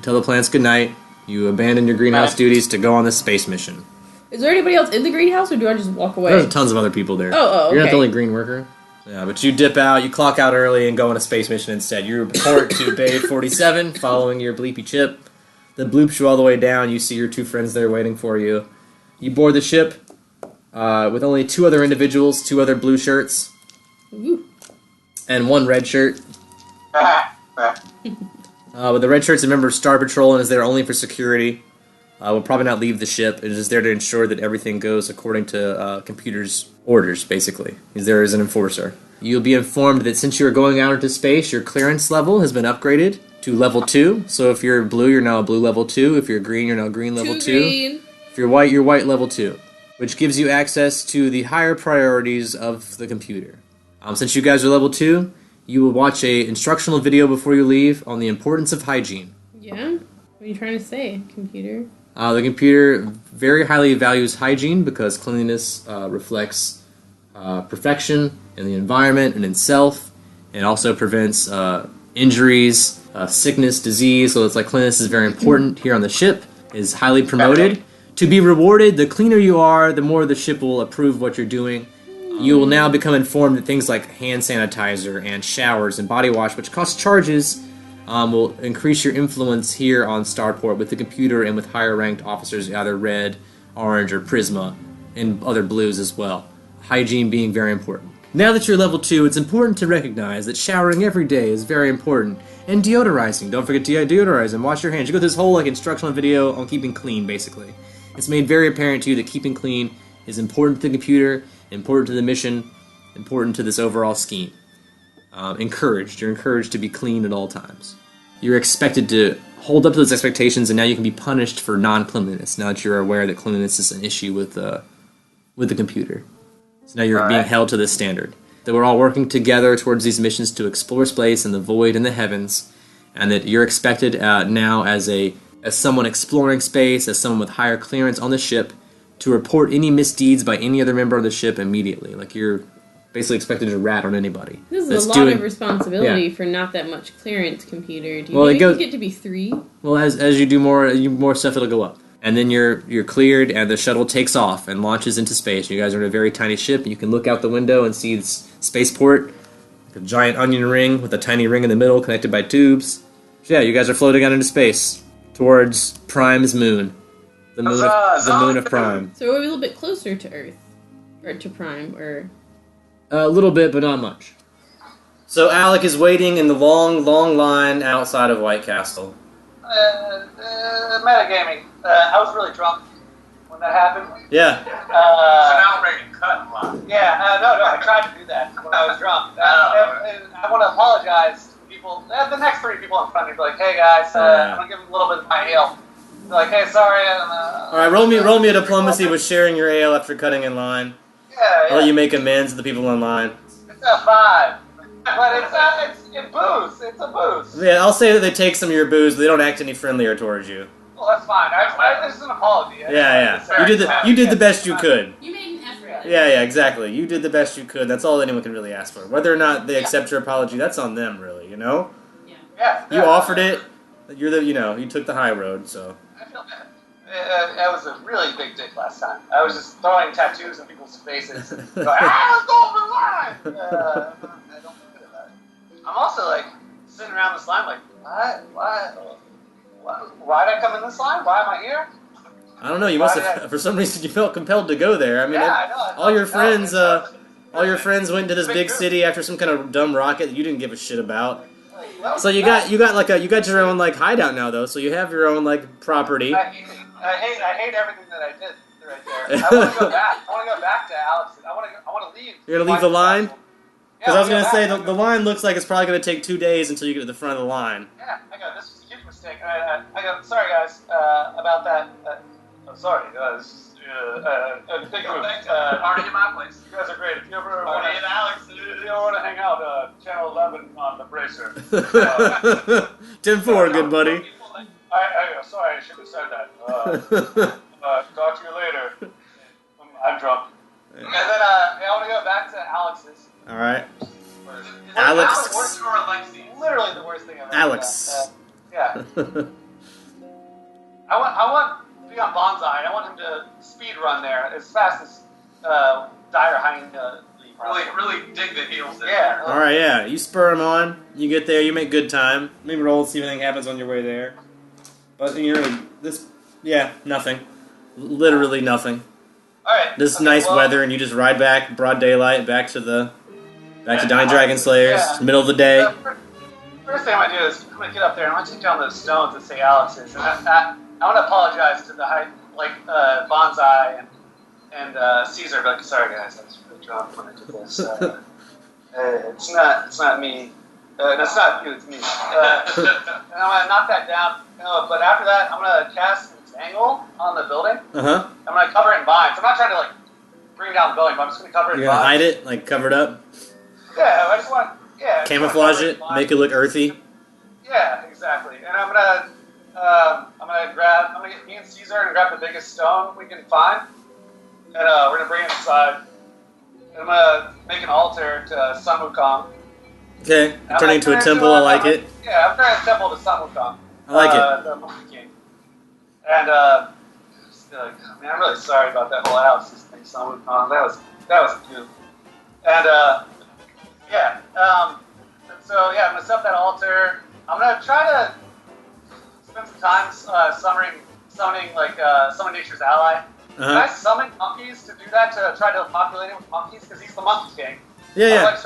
Tell the plants good night. You abandon your greenhouse duties to go on this space mission. Is there anybody else in the greenhouse, or do I just walk away? There's tons of other people there. Oh, You're not okay. the only green worker. Yeah, but you dip out, you clock out early, and go on a space mission instead. You report to Bay 47, following your bleepy chip. The bloops you all the way down. You see your 2 friends there waiting for you. You board the ship with only 2 other individuals, 2 other blue shirts, and 1 red shirt. But the red shirt's a member of Star Patrol and is there only for security. Will probably not leave the ship. It is just there to ensure that everything goes according to computer's orders, basically. He's there as an enforcer. You'll be informed that since you are going out into space, your clearance level has been upgraded to level 2. So if you're blue, you're now a blue level 2. If you're green, you're now green level 2. Green. If you're white level 2. Which gives you access to the higher priorities of the computer. Since you guys are level 2, you will watch a instructional video before you leave on the importance of hygiene. Yeah? What are you trying to say, computer? The computer very highly values hygiene because cleanliness reflects perfection in the environment and in self, and also prevents injuries, sickness, disease. So it's like cleanliness is very important here on the ship, is highly promoted. To be rewarded, the cleaner you are, the more the ship will approve what you're doing. You will now become informed that things like hand sanitizer and showers and body wash, which cost charges, will increase your influence here on Starport with the computer and with higher ranked officers, either red, orange, or Prisma, and other blues as well. Hygiene being very important. Now that you're level 2, it's important to recognize that showering every day is very important. And deodorizing. Don't forget to deodorize and wash your hands. You go through this whole instructional video on keeping clean, basically. It's made very apparent to you that keeping clean is important to the computer, important to the mission, important to this overall scheme. You're encouraged to be clean at all times. You're expected to hold up to those expectations, and now you can be punished for non-cleanliness, now that you're aware that cleanliness is an issue with the computer. So now you're being held to this standard. That we're all working together towards these missions to explore space and the void and the heavens, and that you're expected now as someone exploring space, as someone with higher clearance on the ship, to report any misdeeds by any other member of the ship immediately. Like, you're basically expected to rat on anybody. This is a lot of responsibility for not that much clearance, computer. Do you think you get to be 3? Well, as you do more stuff, it'll go up. And then you're cleared, and the shuttle takes off and launches into space. You guys are in a very tiny ship, and you can look out the window and see this spaceport, like a giant onion ring with a tiny ring in the middle connected by tubes. So yeah, you guys are floating out into space towards Prime's moon. The moon of Prime. So we're a little bit closer to Earth. Or to Prime, or... A little bit, but not much. So Alec is waiting in the long, long line outside of White Castle. Metagaming. I was really drunk when that happened. Yeah. So now I'm ready to cut and line. Yeah, no, I tried to do that when I was drunk. And I want to apologize to people. The next 3 people in front of me, like, hey guys, I'm going to give them a little bit of my ale. They're like, hey, sorry. Alright, roll me a diplomacy with sharing your ale after cutting in line. Yeah, I'll let you make amends to the people online. It's a 5. But it boosts. It's a boost. Yeah, I'll say that they take some of your booze, but they don't act any friendlier towards you. Well, that's fine. This is an apology. Yeah. You did the best you could. You made an effort. Yeah, exactly. You did the best you could. That's all anyone can really ask for. Whether or not they accept your apology, that's on them, really. You know. Yeah. You offered it. You took the high road, so. I feel bad. That was a really big dick last time. I was just throwing tattoos in people's faces. Going, let's go over the line! I don't feel good about it. I'm also like sitting around this line like, why did I come in this line? Why am I here? I don't know. You must have, for some reason, you felt compelled to go there. I mean, I know. all your friends went to this big city after some kind of dumb rocket that you didn't give a shit about. So you got your own like hideout now though. So you have your own like property. I hate everything that I did right there. I want to go back. I want to go back to Alex. I want to leave. You're gonna leave the line? Because I was gonna say back. the line looks like it's probably gonna take 2 days until you get to the front of the line. Yeah, I go. This was a huge mistake. I go. Sorry guys about that. I'm sorry. Big move. Party in my place. You guys are great. If you ever want to, Alex, if you ever want to hang out, Channel 11 on the Bracer. 10-4, good buddy. Sorry, I should have said that. Talk to you later. I'm drunk. And then I want to go back to Alex's. All right. Alex or Alexi? Literally the worst thing I've ever Alex. done. Yeah. I want to be on Bonsai. I want him to speed run there as fast as Dire Hind. Really dig the heels there. Yeah. All right, yeah. You spur him on. You get there. You make good time. Maybe roll, see if anything happens on your way there. But nothing. Literally nothing. All right. This nice weather, and you just ride back, broad daylight, back to Donnie Dragon Slayers, middle of the day. First thing I'm gonna do is I'm gonna get up there and I'm gonna take down those stones that say Alex's, and I want to apologize to the Bonsai and Caesar. But sorry guys, I was really drunk when I did this. It's not me. That's not you. It's me. And I'm gonna knock that down. But after that, I'm gonna cast Entangle on the building. Uh-huh. I'm gonna cover it in vines. I'm not trying to bring down the building, but I'm just gonna cover it in You're gonna vines. hide it, like cover it up, Yeah, I just want camouflage it, make it look earthy. Yeah, exactly. And I'm gonna get me and Caesar and grab the biggest stone we can find, and we're gonna bring it inside. And I'm gonna make an altar to Sun Wukong. Okay, turning into a temple. I like it. Yeah, I'm turning a temple to Sun Wukong. I like it. The Monkey King. And man, I'm really sorry about that whole Alex thing, Sun Wukong. That was a goof. And so I'm gonna set up that altar. I'm gonna try to spend some time summoning Summon Nature's Ally. Can I summon monkeys to do that, to try to populate it with monkeys? Because he's the Monkey King. Yeah.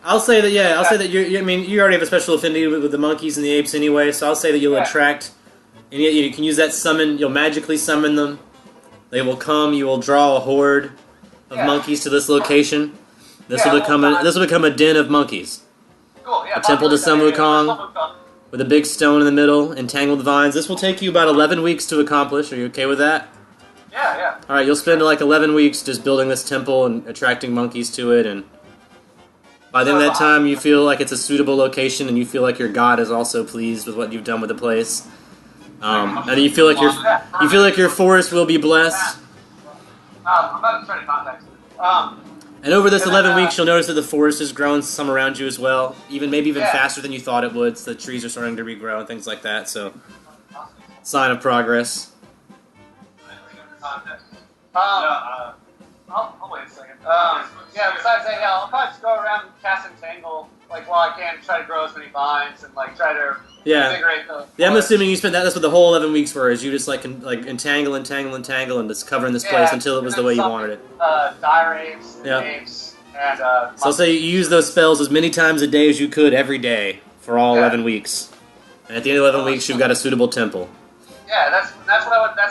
I'll say that. Yeah, I'll say that you already have a special affinity with the monkeys and the apes anyway. So I'll say that you'll attract, and you can use that summon. You'll magically summon them. They will come. You will draw a horde of monkeys to this location. This will become a den of monkeys. Cool. Yeah. A temple to Sun Wukong with a big stone in the middle, entangled vines. This will take you about 11 weeks to accomplish. Are you okay with that? Yeah. All right, you'll spend like 11 weeks just building this temple and attracting monkeys to it, and by the end of that time, you feel like it's a suitable location, and you feel like your god is also pleased with what you've done with the place. And you feel like your forest will be blessed. I'm about to try to contact you. And over this 11 weeks, you'll notice that the forest has grown some around you as well, maybe even faster than you thought it would. So the trees are starting to regrow and things like that. So, sign of progress. I'll wait a second. Besides that, I'll probably just go around and cast Entangle, while I can, try to grow as many vines and try to invigorate the forest. I'm assuming you spent that. That's what the whole 11 weeks were. Is you just entangle, and just covering this place until it was the way you wanted it. Dire apes, apes, and so I'll say you use those spells as many times a day as you could every day for all 11 weeks. And at the end of 11 weeks, you've got a suitable temple. Yeah, that's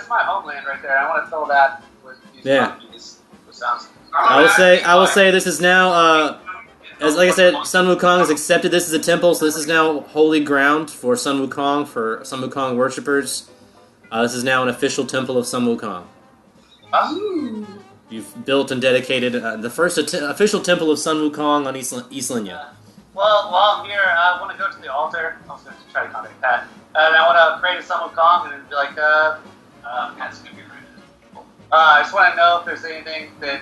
my homeland right there. I want to fill that with these monkeys. I will say this is now, like I said, Sun Wukong has accepted this as a temple, so this is now holy ground for Sun Wukong worshippers. This is now an official temple of Sun Wukong. You've built and dedicated the first official temple of Sun Wukong on East Linya. Well, while I'm here, I want to go to the altar. I was going to try to contact Pat. And I want to pray to Sun Wukong and be like, Pat's going to be right. I just want to know if there's anything that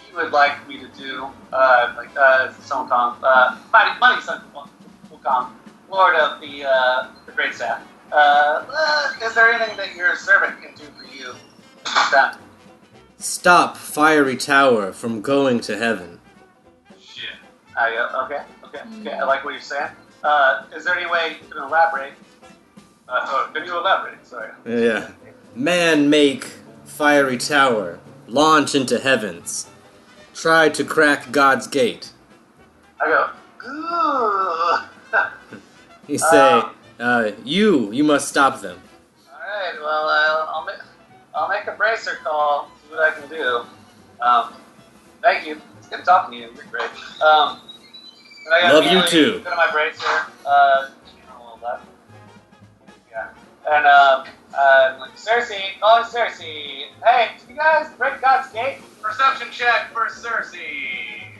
you would like me to do, Sun Wukong, mighty Sun Wukong, Lord of the Great Staff. Is there anything that your servant can do for you at this time? Stop Fiery Tower from going to heaven. Shit. Okay. I like what you're saying. Is there any way you can elaborate? Can you elaborate? Sorry. Yeah. Man make Fiery Tower. Launch into heavens. Try to crack God's gate. I go, ooh. He say, you must stop them. Alright, well, I'll make a bracer call, see what I can do. Thank you. It's good talking to you. You're great. And I Love you too. Go to my bracer. Channel 11. Yeah. And, like, Cersei, calling Cersei. Hey, did you guys break God's gate? Perception check for Cersei.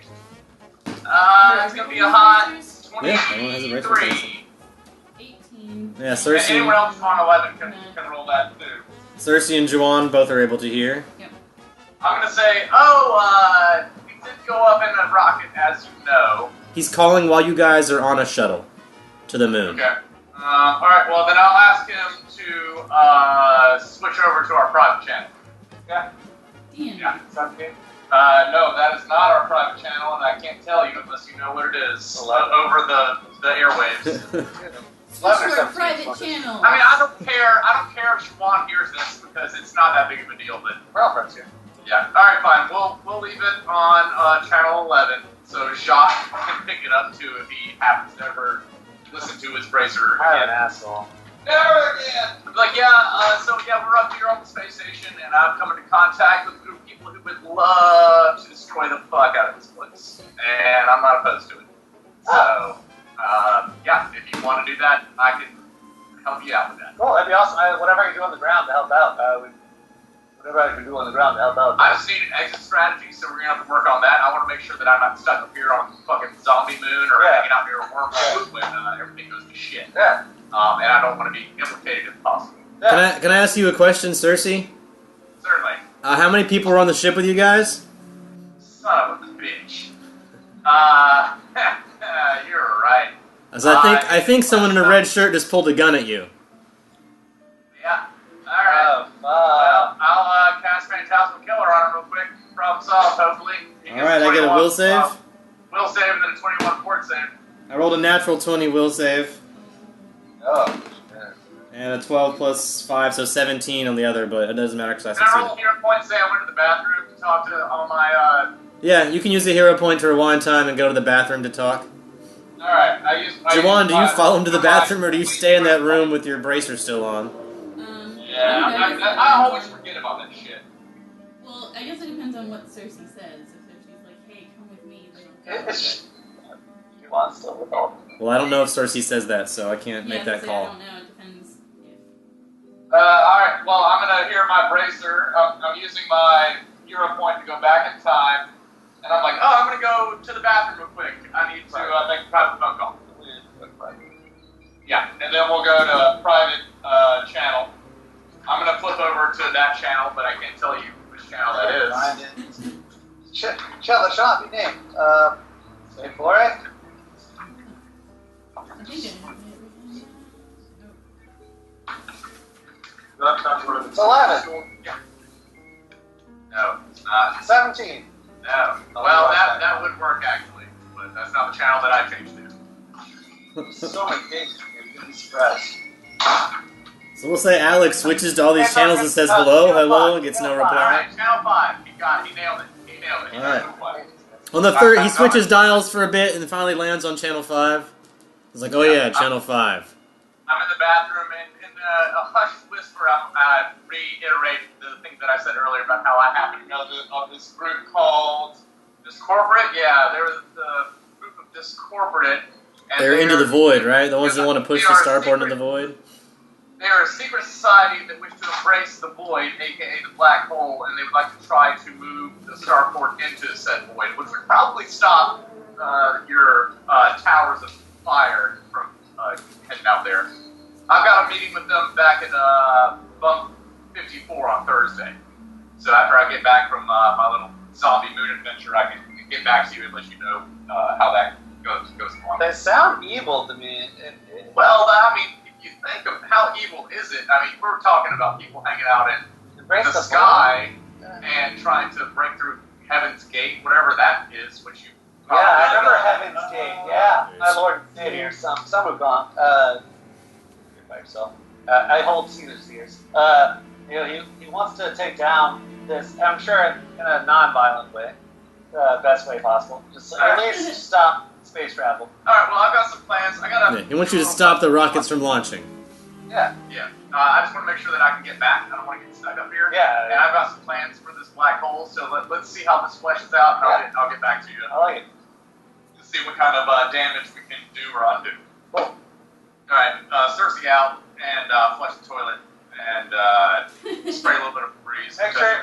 It's gonna be a hot 23. 18. Yeah, Cersei. And anyone else on 11 can roll that too. Cersei and Juwan both are able to hear. Yep. I'm gonna say, we did go up in a rocket, as you know. He's calling while you guys are on a shuttle to the moon. Okay. Alright, well then I'll ask him to switch over to our private channel. Okay? Damn. Yeah, sounds good. No, that is not our private channel, and I can't tell you unless you know what it is over the airwaves. Switch to a private channel. I mean, I don't care if Siobhan hears this because it's not that big of a deal. But we're all friends here. Yeah. All right, fine. We'll leave it on channel 11, so Jacques can pick it up too if he happens to ever listen to his bracer again. An asshole. Never again. Like, we're up here on the space station, and I'm coming into contact with a group of people who would love to destroy the fuck out of this place, and I'm not opposed to it. So, if you want to do that, I can help you out with that. Cool, that'd be awesome. Whatever I can do on the ground to help out, whatever I can do on the ground to help out. I just need an exit strategy, so we're gonna have to work on that. I want to make sure that I'm not stuck up here on fucking Zombie Moon or hanging out near a wormhole when everything goes to shit. Yeah. And I don't want to be implicated if possible. Yeah. Can I ask you a question, Cersei? Certainly. How many people were on the ship with you guys? Son of a bitch. You're right. As I think someone in a red shirt just pulled a gun at you. Yeah. Alright. Well, I'll cast Phantasmal Killer on him real quick. Problem solved, hopefully. Alright, I get a will save? Will save and then a 21 fort save. I rolled a natural 20 will save. Oh. And a 12 plus 5, so 17 on the other, but it doesn't matter because I Can I roll a succeeded. hero point, say I went to the bathroom to talk to all my, Yeah, you can use a hero point to rewind time and go to the bathroom to talk. Alright, Jawan, do you follow him to the bathroom, or do you stay in that room with your bracer still on? I always forget about that shit. Well, I guess it depends on what Cersei says. If she's like, hey, come with me, then Jawan's still with all. Well, I don't know if Cersei says that, so I can't make that call. I don't know, it depends. Alright, well, I'm gonna hear my bracer. I'm using my hero point to go back in time. And I'm like, I'm gonna go to the bathroom real quick. I need to make a private phone call. Yeah, and then we'll go to private channel. I'm gonna flip over to that channel, but I can't tell you which channel that is. Shut up, your name. Say for it. I think it It's 11. Yeah. No, it's not. 17. No. Well, that would work actually, but that's not the channel that I changed to. So many things, you'd be surprised. So we'll say Alex switches to all these channels and says hello, and gets no reply. Alright, channel 5. He got it. He nailed it. Alright. On the third, he switches dials for a bit and finally lands on channel 5. He's like, oh yeah, channel 5. I'm in the bathroom, and in a hushed whisper, I reiterate the things that I said earlier about how I happen to know of this group called Discorporate. Yeah, there was the group of Discorporate. They're into the void, right? The ones that want to push the starport into the void? They are a secret society that wish to embrace the void, aka the black hole, and they would like to try to move the starport into said void, which would probably stop your towers of fire from heading out there. I've got a meeting with them back at Bump 54 on Thursday. So after I get back from my little zombie moon adventure, I can get back to you and let you know how that goes along. They sound evil to me. Well, I mean, if you think of how evil is it, I mean, we're talking about people hanging out in the sky and trying to break through Heaven's Gate, whatever that is, which you... Yeah, I remember Heaven's Gate, yeah. My Lord and Savior, some have gone. You're by yourself. I hold Caesar's ears. He wants to take down this, I'm sure in a non-violent way, best way possible. Just at least stop space travel. Alright, well, I've got some plans. He wants you to stop the rockets from launching. Yeah. I just want to make sure that I can get back. I don't want to get stuck up here. Yeah. And I've got some plans for this black hole, so let's see how this fleshes out, and I'll get back to you. I like it. To see what kind of damage we can do or undo. Cool. Alright, Cersei out, and flush the toilet, and spray a little bit of Febreze.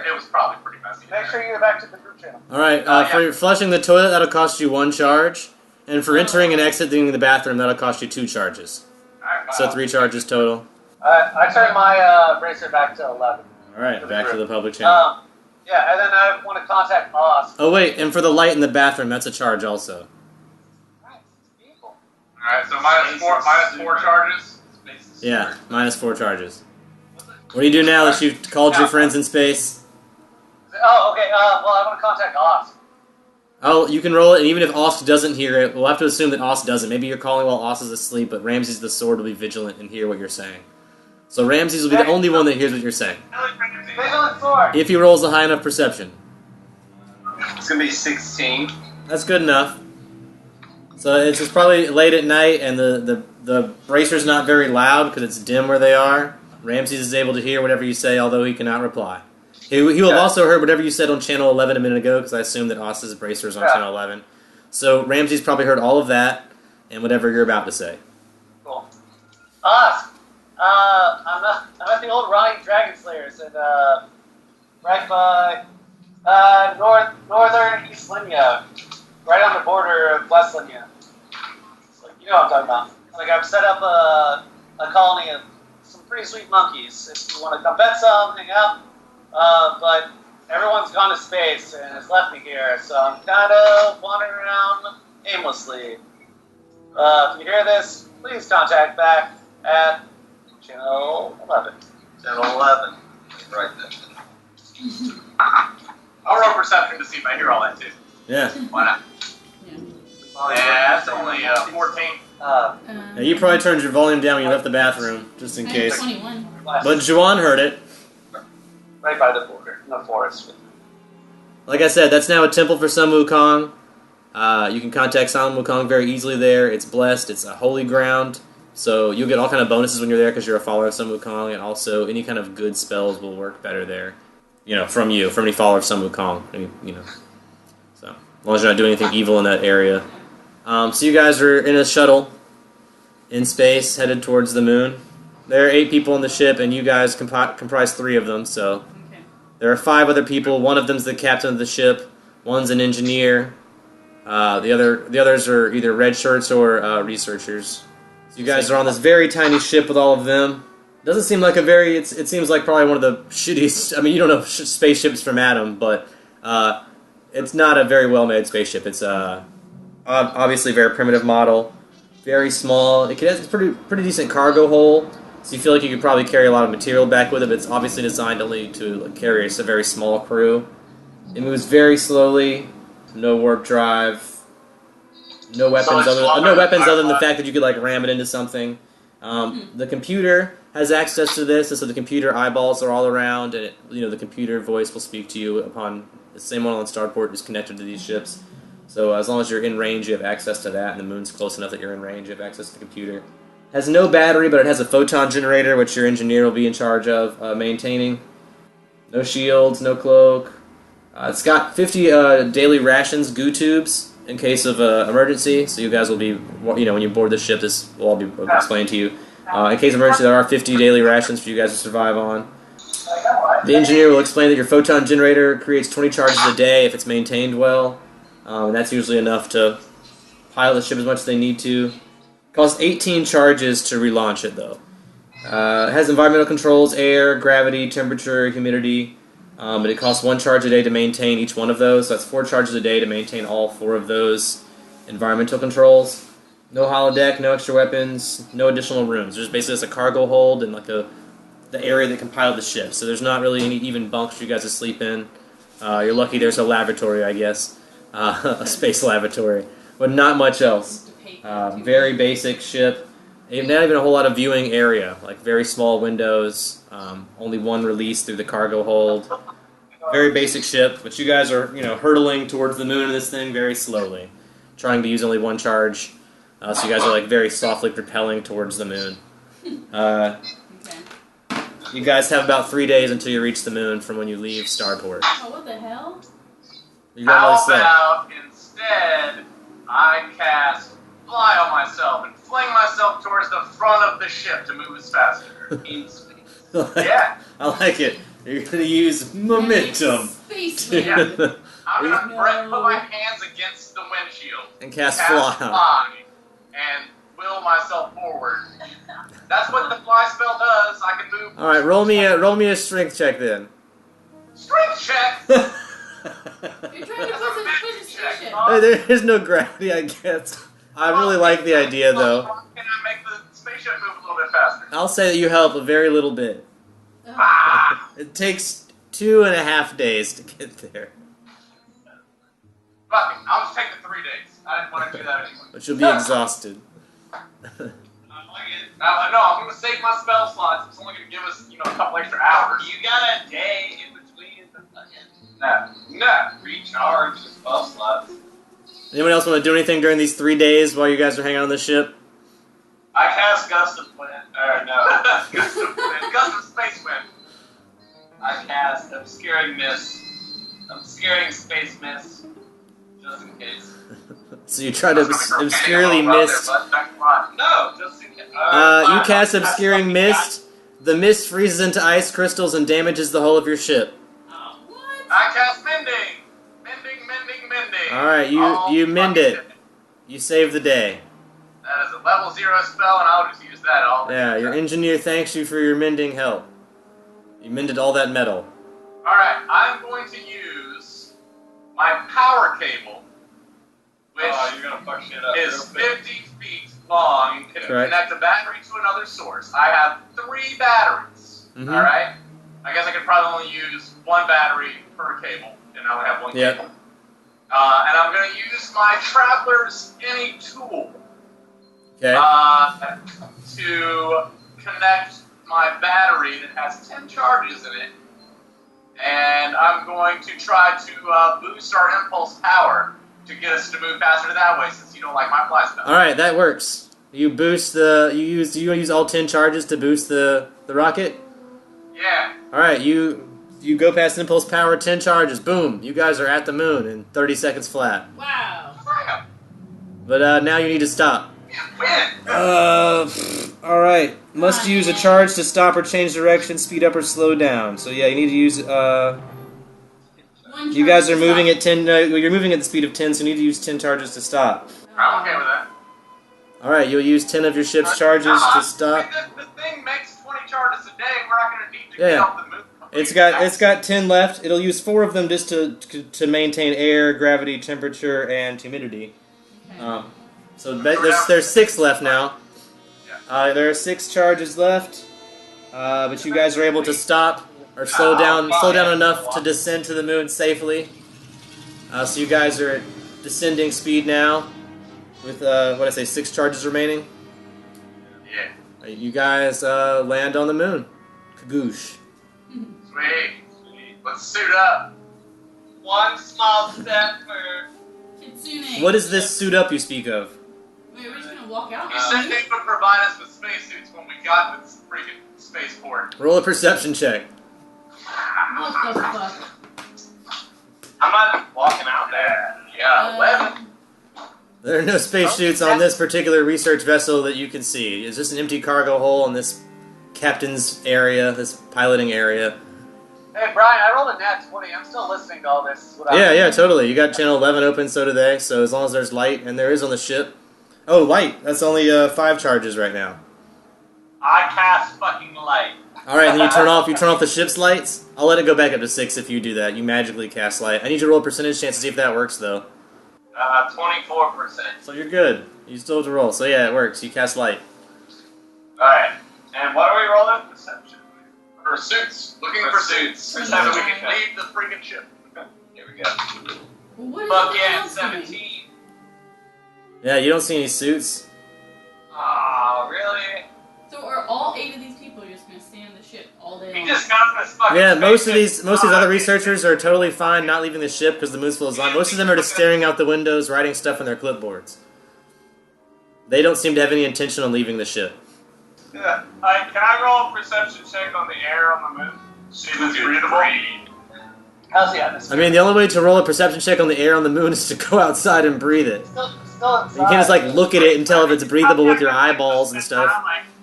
It was probably pretty messy. Make sure you get back to the group channel. Alright, for flushing the toilet, that'll cost you 1 charge. And for entering and exiting the bathroom, that'll cost you 2 charges. Alright, So 3 charges total. I turned my bracer back to 11. Alright, back to the public channel. Yeah, and then I want to contact Oz. Oh wait, and for the light in the bathroom, that's a charge also. Alright, so minus four charges. Yeah, minus 4 charges. What do you do now that you've called your friends in space? Oh, okay, well, I want to contact Oz. Oh, you can roll it, and even if Osk doesn't hear it, we'll have to assume that Osk doesn't. Maybe you're calling while Osk is asleep, but Ramses the Sword will be vigilant and hear what you're saying. So Ramses will be the only one that hears what you're saying. Vigilant Sword! If he rolls a high enough perception. It's gonna be 16. That's good enough. So it's probably late at night, and the bracer's not very loud because it's dim where they are. Ramses is able to hear whatever you say, although he cannot reply. He will have also heard whatever you said on channel 11 a minute ago, because I assume that Oss's bracer is on channel 11. So Ramses probably heard all of that, and whatever you're about to say. Cool. Oz! I'm at the old Ronnie Dragon Slayers in, right by, northern East Linya, right on the border of West Linya. So, you know what I'm talking about. Like, I've set up a colony of some pretty sweet monkeys. If you want to come pet some, hang out. But everyone's gone to space and has left me here, so I'm kind of wandering around aimlessly. If you hear this, please contact back at channel 11. Channel 11. Right then. I'll roll perception to see if I hear all that too. Yeah. Why not? Yeah, that's only 14. Yeah, you probably turned your volume down when you left the bathroom, just in I case. have 21. But Juwan heard it. Right by the border, in the forest. Like I said, that's now a temple for Sun Wukong. You can contact Sun Wukong very easily there. It's blessed. It's a holy ground. So you'll get all kind of bonuses when you're there because you're a follower of Sun Wukong, and also any kind of good spells will work better there. You know, from any follower of Sun Wukong. You know, so as long as you're not doing anything evil in that area. So you guys are in a shuttle in space, headed towards the moon. There are 8 people on the ship, and you guys comprise 3 of them. So there are 5 other people. One of them's the captain of the ship. One's an engineer. The others are either red shirts or researchers. So you guys are on this very tiny ship with all of them. Doesn't seem like it seems like probably one of the shittiest. I mean, you don't know spaceships from Adam, but it's not a very well made spaceship. It's obviously a very primitive model, very small. It has a pretty decent cargo hold. So you feel like you could probably carry a lot of material back with it, but it's obviously designed only to carry a very small crew. It moves very slowly, no warp drive, no weapons other than the fact that you could like ram it into something. The computer has access to this, and so the computer eyeballs are all around, and the computer voice will speak to you upon the same one on Starport is connected to these ships. So as long as you're in range, you have access to that, and the moon's close enough that you're in range, you have access to the computer. Has no battery, but it has a photon generator, which your engineer will be in charge of maintaining. No shields, no cloak. It's got 50 daily rations, goo tubes, in case of emergency. So you guys will be, when you board the ship, this will all be explained to you. In case of emergency, there are 50 daily rations for you guys to survive on. The engineer will explain that your photon generator creates 20 charges a day if it's maintained well. And that's usually enough to pilot the ship as much as they need to. Costs 18 charges to relaunch it, though. It has environmental controls, air, gravity, temperature, humidity. But it costs 1 charge a day to maintain each one of those. So that's 4 charges a day to maintain all 4 of those environmental controls. No holodeck, no extra weapons, no additional rooms. There's basically just a cargo hold and like the area that can pilot the ship. So there's not really any even bunks for you guys to sleep in. You're lucky there's a lavatory, I guess. A space lavatory. But not much else. Very basic ship. Not even a whole lot of viewing area. Like very small windows. Only 1 release through the cargo hold. Very basic ship. But you guys are, hurtling towards the moon in this thing very slowly. Trying to use only 1 charge. So you guys are like very softly propelling towards the moon. You guys have about 3 days until you reach the moon from when you leave Starport. Oh, what the hell? How about instead I cast Fly on myself and fling myself towards the front of the ship to move as faster in space. Yeah. I like it. You're going to use momentum. Spaceman. Yeah. I'm going to put my hands against the windshield. And cast Fly. And will myself forward. That's what the fly spell does. I can move. All right, roll me a strength check then. Strength check. You're trying to push a spaceship. There is no gravity, I guess. I really like the idea, though. Can I make the spaceship move a little bit faster? I'll say that you help a very little bit. It takes 2.5 days to get there. Fuck it. I'll just take the 3 days. I didn't want to do that anyway. But you'll be exhausted. No, I'm going to save my spell slots. It's only going to give us, a couple extra hours. You got a day in between the fucking... No. Recharge the spell slots. Anyone else want to do anything during these 3 days while you guys are hanging out on the ship? I cast Gust of Wind. Gust of Wind. Gust of Space Wind. I cast Obscuring Mist. Obscuring Space Mist. Just in case. So you try to obscurely mist. No, just in case. You cast Obscuring Mist. The mist freezes into ice crystals and damages the hull of your ship. What? I cast Mending. Mending. Alright, you mend it. You save the day. That is a level 0 spell, and I'll just use that all. Yeah, your engineer thanks you for your mending help. You mended all that metal. Alright, I'm going to use my power cable, which you're gonna fuck shit up is 50 feet long and can connect a battery to another source. I have 3 batteries. Alright? I guess I could probably only use 1 battery per cable, and I only have 1 cable. And I'm going to use my Traveler's Any tool to connect my battery that has 10 charges in it. And I'm going to try to boost our impulse power to get us to move faster that way, since you don't like my fly spell. All right, that works. You boost you use all 10 charges to boost the rocket? Yeah. All right, you go past impulse power, 10 charges, boom. You guys are at the moon in 30 seconds flat. Wow. But now you need to stop. Win. All right. Must use a charge to stop or change direction, speed up or slow down. So yeah, you need to use you guys are moving at 10 you're moving at the speed of 10, so you need to use 10 charges to stop. I'm okay with that. All right, you'll use 10 of your ship's charges to stop. The thing makes 20 charges a day. We're not going to need to get off the moon. It's got 10 left. It'll use 4 of them just to maintain air, gravity, temperature, and humidity. So there's 6 left now. There are 6 charges left, but you guys are able to stop or slow down enough to descend to the moon safely. So you guys are at descending speed now, with 6 charges remaining. Yeah. You guys land on the moon. Kagoosh. Sweet. Let's suit up. One small step for Kitsune. What is this suit up you speak of? Wait, we're just gonna walk out? He said they would provide us with spacesuits when we got to this freaking spaceport. Roll a perception check. What the fuck? I'm not walking out there. Yeah, 11. There are no spacesuits on this particular research vessel that you can see. It's just an empty cargo hole in this captain's area, this piloting area. Hey, Brian, I rolled a nat 20. I'm still listening to all this. Yeah, totally. You got channel 11 open, so do they. So as long as there's light, and there is on the ship. Oh, light. That's only 5 charges right now. I cast fucking light. Alright, then you turn off the ship's lights. I'll let it go back up to 6 if you do that. You magically cast light. I need you to roll a percentage chance to see if that works, though. 24%. So you're good. You still have to roll. So yeah, it works. You cast light. Alright. And what are we rolling? Perception. For suits. Looking for suits. So we can leave the freaking ship. Here we go. Well, what is Fuck the yeah, else doing? 17. Yeah, you don't see any suits. Oh, really? So are all 8 of these people just gonna stay on the ship all day He long? just got this fucking Yeah, most of spaceship. these other researchers are totally fine not leaving the ship because the moon's full of zombies. Most of them are just staring out the windows, writing stuff on their clipboards. They don't seem to have any intention on leaving the ship. Yeah. Can I roll a perception check on the air on the moon? See if it's breathable. How's the atmosphere? I mean, the only way to roll a perception check on the air on the moon is to go outside and breathe it. Still inside. You can't just like look at it and tell if it's breathable with your eyeballs and stuff.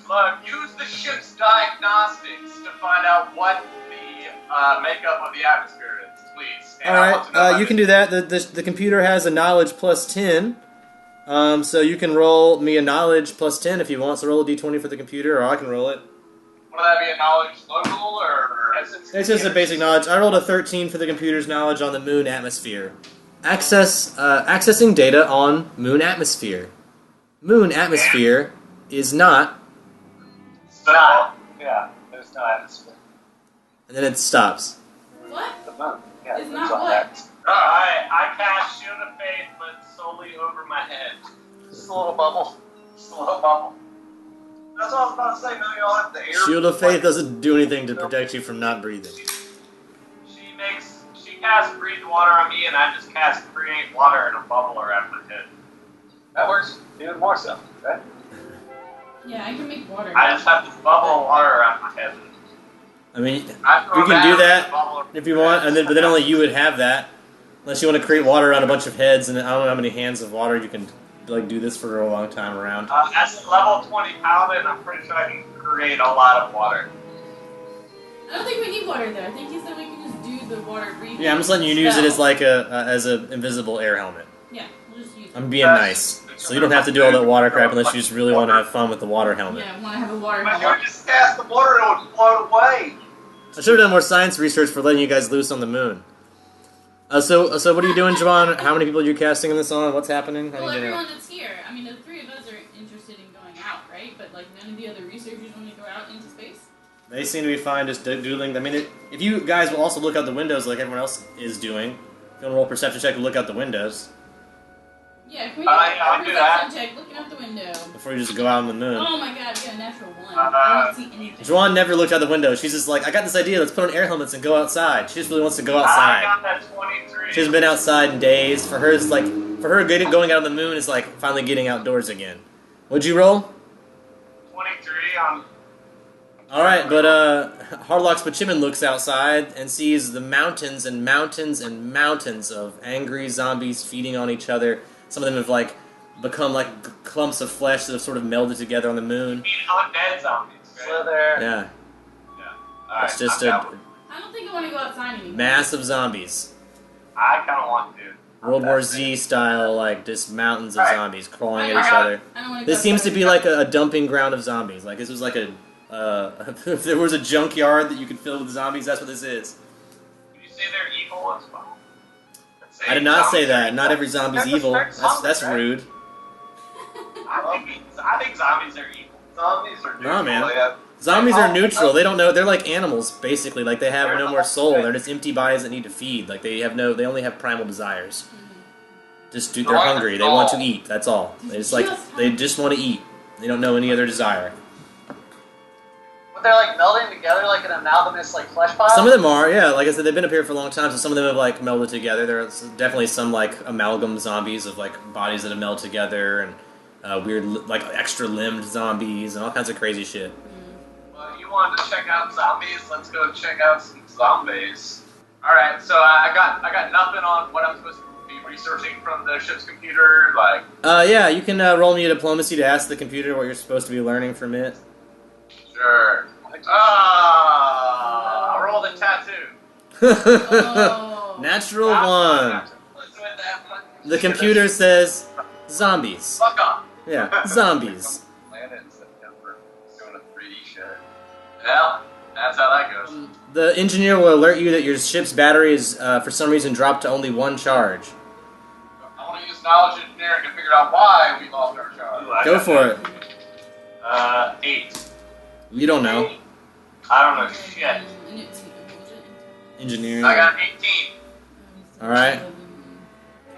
Look, use the ship's diagnostics to find out what the makeup of the atmosphere is, please. And I want to know Alright, about you can it. do that. The computer has a knowledge plus 10. So you can roll me a knowledge plus 10 if you want. So roll a d20 for the computer, or I can roll it. Would that be a knowledge local or? It's just a basic knowledge. I rolled a 13 for the computer's knowledge on the moon atmosphere. Accessing data on moon atmosphere. Moon atmosphere is not, Yeah, there's no atmosphere. and then it stops. What? The moon. Yeah, It's the not moon's on what? there. I cast Shield of Faith, but solely over my head. Just a little bubble. Just a little bubble. That's what I was about to say. No, y'all have the air. Shield of Faith doesn't do anything to protect you from not breathing. She casts breathe water on me, and I just cast create water in a bubble around my head. That works even more so, right? Yeah, I can make water. I just have this bubble of water around my head. I mean, I throw you can do in that the bubble if you want, but then only you would have that. Unless you want to create water around a bunch of heads, and I don't know how many hands of water you can like do this for a long time around. As a level 20 paladin, I'm pretty sure I can create a lot of water. I don't think we need water though. I think you said we can just do the water breathing. Yeah, I'm just letting you use it as spell. like as an invisible air helmet. Yeah, we'll just use it. I'm being nice, so you don't have to do all that water crap unless you just really want to have fun with the water helmet. Yeah, I want to have a water But helmet. you just cast the water and it would float away. I should have done more science research for letting you guys loose on the moon. So what are you doing, Javon? How many people are you casting in this on? What's happening? How Well, do you do everyone that's here. I mean, the 3 of us are interested in going out, right? But like none of the other researchers want to go out into space. They seem to be fine just doodling. I mean, if you guys will also look out the windows like everyone else is doing, if you want to roll a perception check to look out the windows Yeah, can we get I'll a do that. perception check looking out the window? before you just go out on the moon. Oh my god, we got a natural 1. I don't see anything. Joanne never looked out the window. She's just like, I got this idea. Let's put on air helmets and go outside. She just really wants to go I outside. got that 23. She hasn't been outside in days. For her, it's like going out on the moon is like finally getting outdoors again. What'd you roll? 23 on. All right, but Hardlock Spachiman looks outside and sees the mountains and mountains and mountains of angry zombies feeding on each other. Some of them have like become like clumps of flesh that have sort of melded together on the moon. Undead zombies. Slither. Yeah, Alright, it's just I'm a down. I don't think I want to go outside anymore. mass of zombies. I kind of want to. World War Z style, like just mountains of Right. zombies crawling I at got- each other. I don't want to go This seems to outside. be like a dumping ground of zombies. Like this was like a if there was a junkyard that you could fill with zombies, that's what this is. Did you say they're evil as well? I did not say that. Not every zombie's They're evil. just That's zombies, right? rude. I think zombies are evil. Zombies are No, man. They have- Zombies are neutral. They don't know. They're like animals, basically. Like they have no more soul. They're just empty bodies that need to feed. Like they have no. They only have primal desires. They're hungry. They want to eat. That's all. They just want to eat. They don't know any other desire. But they're like melding together like an amalgamous like flesh pile. Some of them are, yeah. Like I said, they've been up here for a long time, so some of them have like melded together. There's definitely some like amalgam zombies of like bodies that have melded together, and weird like extra limbed zombies and all kinds of crazy shit. Well, you wanted to check out zombies? Let's go check out some zombies. All right, so I got nothing on what I'm supposed to be researching from the ship's computer? Like, Yeah, you can roll me a diplomacy to ask the computer what you're supposed to be learning from it. sure. I rolled a tattoo. Natural one. The computer says zombies. Fuck off. Yeah, zombies. Planet in September. Doing a 3D shit. Well, that's how that goes. The engineer will alert you that your ship's battery is, for some reason, dropped to only one charge. I want to use knowledge engineering to figure out why we lost our charge. Go for it. 8. You don't know. I don't know shit. Engineering. I got an 18. Alright.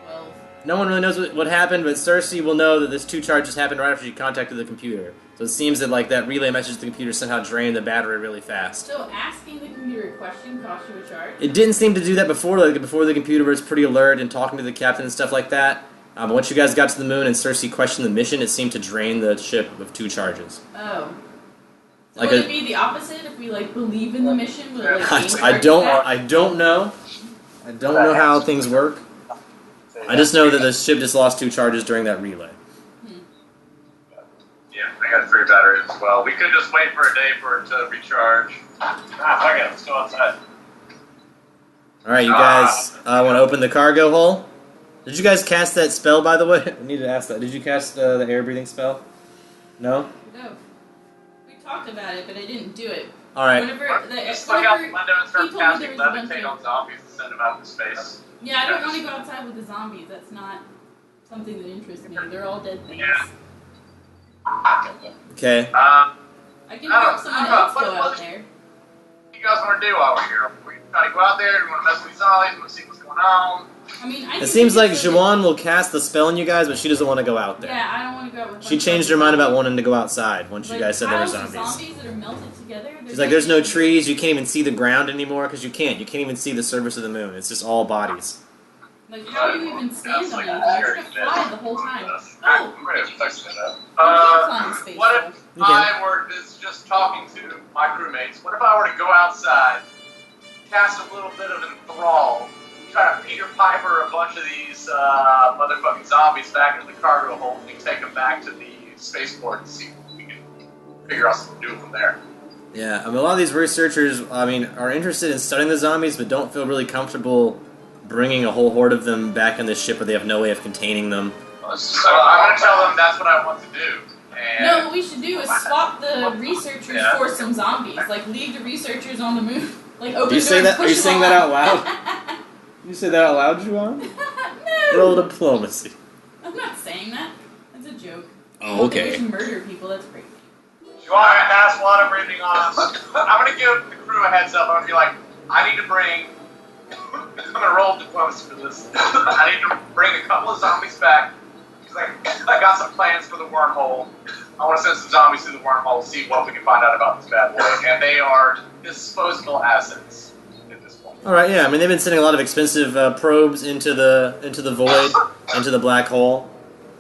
12. No one really knows what happened, but Cersei will know that this 2 charges happened right after she contacted the computer. So it seems that like that relay message to the computer somehow drained the battery really fast. So asking the computer a question costs you a charge? It didn't seem to do that before. Like before, the computer was pretty alert and talking to the captain and stuff like that. But once you guys got to the moon and Cersei questioned the mission, it seemed to drain the ship of 2 charges. Oh. So Like would it be the opposite if we like believe in the mission? Would it, like, gain charges back? I don't know. I don't know how things work. I just know that the ship just lost 2 charges during that relay. Yeah, I got 3 batteries as well. We could just wait for a day for it to recharge. Fuck it, let's go outside. Alright, you guys want to open the cargo hull? Did you guys cast that spell, by the way? I need to ask that. Did you cast the air breathing spell? No? No. We talked about it, but I didn't do it. Alright. Just look out the window and start casting levitate on zombies and send them out into space. Yeah, I don't want to go outside with the zombies. That's not something that interests me. They're all dead things. Yeah. Okay. I can help someone else go out there. What do you guys want to do while we're here? We try to go out there, we want to mess with these zombies, we want to see what's going on. I mean, I It seems like Jawan will cast the spell on you guys, but she doesn't want to go out there. Yeah, I don't want to go out with She changed her mind about wanting to go outside once you guys said there were piles of zombies. zombies that are melted together. She's like, there's no trees, you can't even see the ground anymore, because you can't. You can't even see the surface of the moon. It's just all bodies. Like, how do you even stand on anything? You're gonna fly the whole time. Oh! I'm ready to fix it up. What if I were just talking to my crewmates? What if I were to go outside, cast a little bit of enthrall, try to Peter Piper a bunch of these motherfucking zombies back into the cargo hold and take them back to the spaceport and see what we can figure out something to do from there? Yeah, I mean, a lot of these researchers, are interested in studying the zombies, but don't feel really comfortable bringing a whole horde of them back on this ship where they have no way of containing them. So I'm going to tell them that's what I want to do. And No, what we should do is swap the researchers for some zombies. Like, leave the researchers on the moon. Like, open Do you the say door and that? Are you push saying them that on. out loud? You say that out loud, Juwan? No! Roll diplomacy. I'm not saying that. That's a joke. Oh, I don't think okay. we should murder people. That's crazy. you want to pass water breathing on us? I'm going to give the crew a heads up. I'm going to be like, I need to bring... I'm going to roll diplomacy for this. I need to bring a couple of zombies back. Because I got some plans for the wormhole. I want to send some zombies through the wormhole, see what we can find out about this bad boy. And they are disposable assets at this point. Alright, yeah, I mean, they've been sending a lot of expensive probes into the void, into the black hole.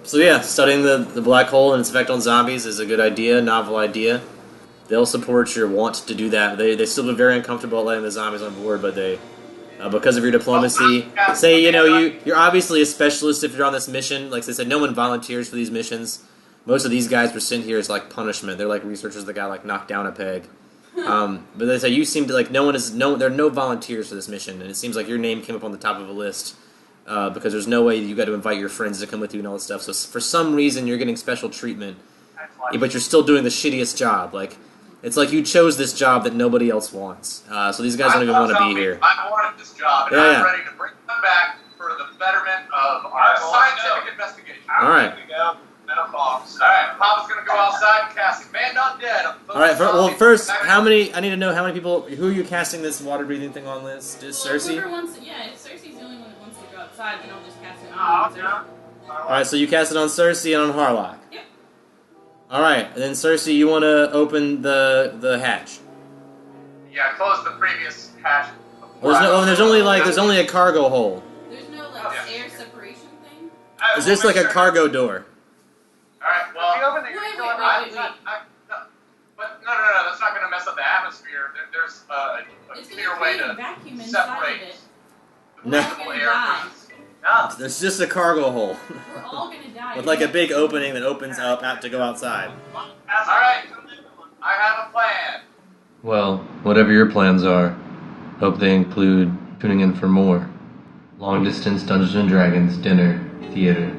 So yeah, studying the black hole and its effect on zombies is a good idea, novel idea. They'll support your want to do that. They still be very uncomfortable letting the zombies on board, but they... because of your diplomacy, say, you're obviously a specialist if you're on this mission. Like they said, no one volunteers for these missions. Most of these guys were sent here as like punishment. They're like researchers that got like knocked down a peg. But they say you seem to like there are no volunteers for this mission, and it seems like your name came up on the top of a list because there's no way you got to invite your friends to come with you and all this stuff. So for some reason you're getting special treatment, but you're still doing the shittiest job. Like it's like you chose this job that nobody else wants. So these guys don't even want to be here. I wanted this job, and I'm ready to bring them back for the betterment of our scientific investigation. All right. Alright, Papa's gonna go outside and cast Man Not Dead. Alright, well, first, I need to know how many people, who are you casting this water breathing thing on this? Just Cersei? Whoever wants to, yeah, if Cersei's the only one that wants to go outside, then I'll just cast it Oh, on okay. Cersei. Alright, so you cast it on Cersei and on Harlock. Yep. Alright, and then Cersei, you want to open the hatch. Yeah, close the previous hatch. Well, there's only a cargo hole. There's no, like, air separation thing? Is this like a cargo door? Alright, well... Wait. But no, that's not gonna mess up the atmosphere. There's a It's clear gonna way create a to vacuum inside of separate it. No. the We're air gonna die. from this. No. There's just a cargo hole We're all gonna die. with like a big opening that opens up out to go outside. Alright, I have a plan. Well, whatever your plans are, hope they include tuning in for more Long Distance Dungeons & Dragons Dinner Theater.